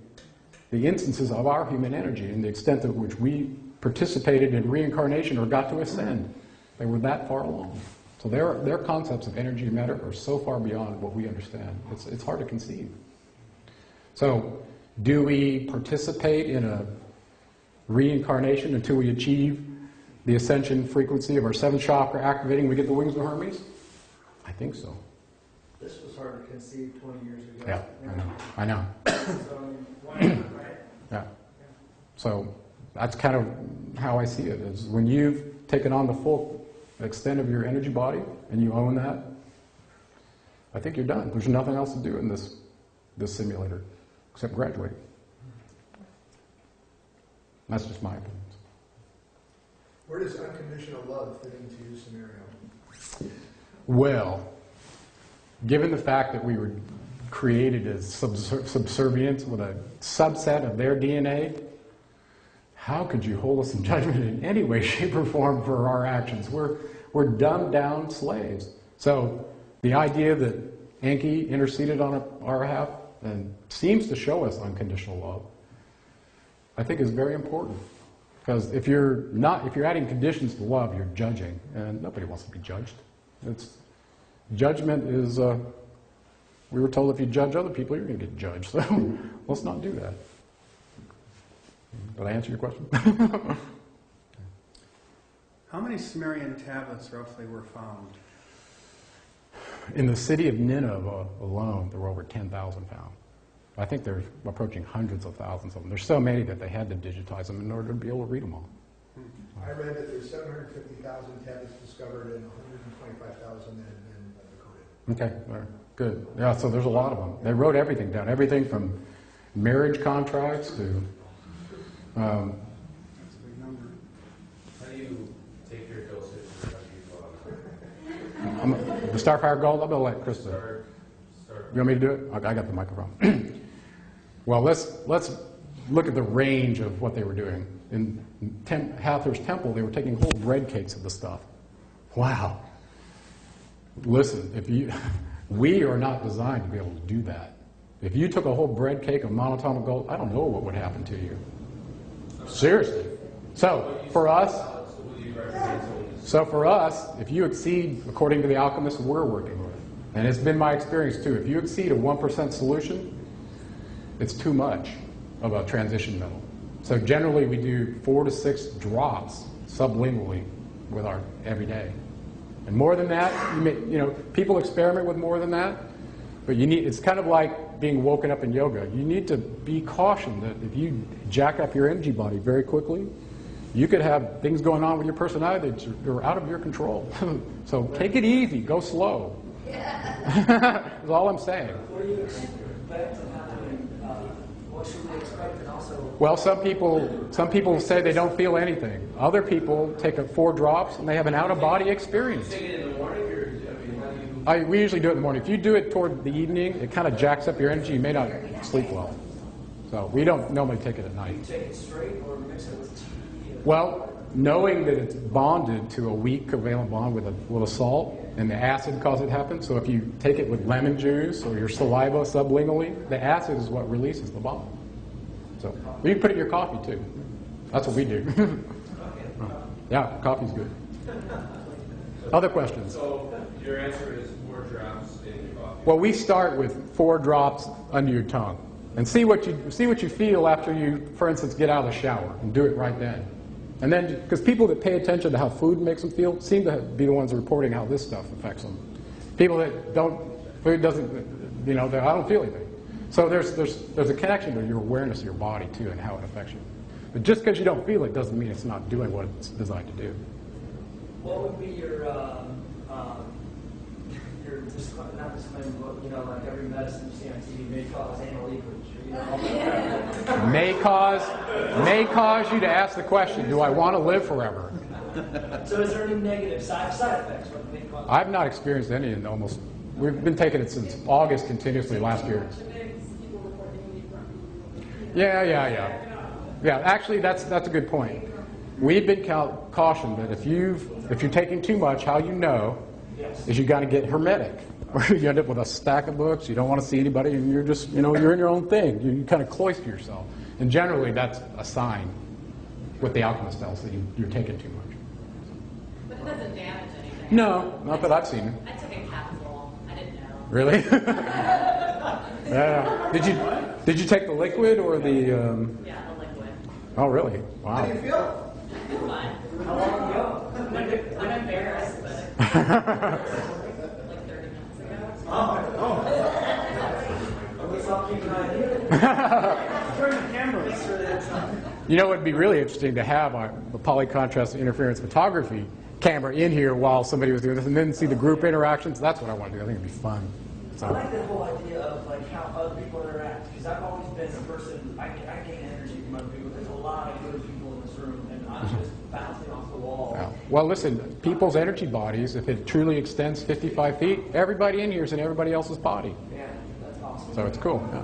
B: the instances of our human energy and the extent to which we participated in reincarnation or got to ascend. They were that far along. So their concepts of energy and matter are so far beyond what we understand. It's hard to conceive. So do we participate in a reincarnation until we achieve the ascension frequency of our 7th chakra activating, we get the wings of Hermes? I think so.
D: This was hard to conceive 20 years ago.
B: Yeah, I know.
D: So, why not, right?
B: Yeah. So that's kind of how I see it, is when you've taken on the full extent of your energy body and you own that, I think you're done. There's nothing else to do in this simulator except graduate. That's just my opinion.
I: Where does unconditional love fit into your scenario?
B: Well, given the fact that we were created as subservients with a subset of their DNA, how could you hold us in judgment in any way, shape, or form for our actions? We're dumbed down slaves. So the idea that Enki interceded on our behalf and seems to show us unconditional love, I think is very important. Because if you're adding conditions to love, you're judging, and nobody wants to be judged. Judgment is, we were told if you judge other people, you're going to get judged. So let's not do that. Did I answer your question?
K: How many Sumerian tablets roughly were found?
B: In the city of Nineveh alone, there were over 10,000 found. I think they're approaching hundreds of thousands of them. There's so many that they had to digitize them in order to be able to read them all.
I: I read that there's 750,000 tablets discovered and 125,000 that have been decoded.
B: Okay, all right, good. Yeah, so there's a lot of them. They wrote everything down, everything from marriage contracts to...
K: That's a big number.
D: How do you take your dosage?
B: The Starfire Gold, I'm going to let Chris do it. You want me to do it? Okay, I got the microphone. Well, let's look at the range of what they were doing. In Hathor's temple, they were taking whole bread cakes of the stuff. Wow. Listen, we are not designed to be able to do that. If you took a whole bread cake of monatomic gold, I don't know what would happen to you. Seriously. So for us, if you exceed, according to the alchemists we're working with, and it's been my experience too, if you exceed a 1% solution, it's too much of a transition metal. So generally we do 4 to 6 drops sublingually with our everyday. And more than that, people experiment with more than that, but it's kind of like being woken up in yoga. You need to be cautioned that if you jack up your energy body very quickly, you could have things going on with your personality that are out of your control. So take it easy, go slow. That's all I'm saying.
C: What do you expect to happen? What should we expect? And also,
B: well, some people say they don't feel anything. Other people take 4 drops and they have an out-of-body experience.
D: You take it in the morning, or how do you?
B: We usually do it in the morning. If you do it toward the evening, it kind of jacks up your energy. You may not sleep well. So we don't normally take it at night.
C: You take it straight or mix it with tea?
B: Well, knowing that it's bonded to a weak covalent bond with a little salt, and the acid causes it to happen. So if you take it with lemon juice or your saliva sublingually, the acid is what releases the bond. So you can put it in your coffee too. That's what we do. Yeah, coffee's good. Other questions?
D: So your answer is 4 drops in your coffee.
B: Well, we start with 4 drops under your tongue, and see what you feel after you, for instance, get out of the shower, and do it right then. And then, because people that pay attention to how food makes them feel seem to be the ones reporting how this stuff affects them. People that food doesn't, I don't feel anything. So there's a connection to your awareness of your body too and how it affects you. But just because you don't feel it doesn't mean it's not doing what it's designed to do.
C: What would be your not disclaimer, but like every medicine you see on TV may cause anal leakage.
B: May cause you to ask the question, do I want to live forever?
C: So is there any negative side effects?
B: I've not experienced any in almost, we've been taking it since August continuously last year. Yeah, actually that's a good point. We've been cautioned that if you're taking too much, how you know is you got to get hermetic. Or you end up with a stack of books, you don't want to see anybody, and you're just, you're in your own thing. You kind of cloister yourself. And generally, that's a sign, what the alchemist tells, that you're taking too much.
L: But it doesn't damage anything.
B: No, not that I've seen.
L: I took a capsule. I didn't know.
B: Really? Yeah. Did you take the liquid or the...
L: Yeah, the liquid.
B: Oh, really? Wow.
I: How do you feel?
L: Fine.
C: How long ago?
L: I'm embarrassed, but...
B: You know, it'd be really interesting to have a polycontrast interference photography camera in here while somebody was doing this, and then see the group interactions. That's what I want to do. I think it'd be fun. So.
C: I like the whole idea of how other people interact, because I've always been the person, I gain energy from other people. There's a lot of good people in this room, and I'm just bouncing off the wall.
B: Yeah. Well, listen, people's energy bodies, if it truly extends 55 feet, everybody in here is in everybody else's body.
C: Yeah, that's awesome.
B: So it's cool. Yeah.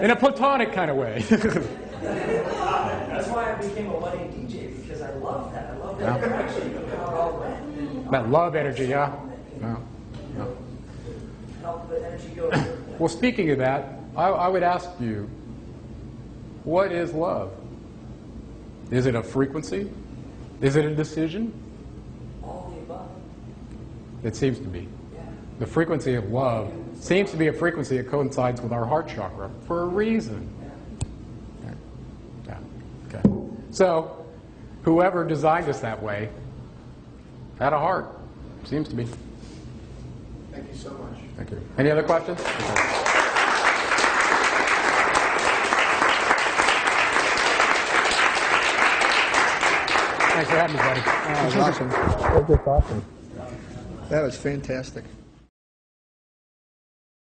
B: In a platonic kind of way.
C: That's why I became a wedding DJ, because I love that. I love that interaction of how it all went.
B: That love energy, yeah. Yeah. Yeah.
C: Help the energy go.
B: Well, speaking of that, I would ask you, what is love? Is it a frequency? Is it a decision?
C: All the above.
B: It seems to be.
C: Yeah.
B: The frequency of love seems to be a frequency that coincides with our heart chakra for a reason. Yeah. Okay. So, whoever designed us that way had a heart. Seems to be.
I: Thank you so much.
B: Thank you. Any other questions? Okay. Thanks for having me, buddy.
I: That was awesome.
B: That was awesome.
I: That was fantastic.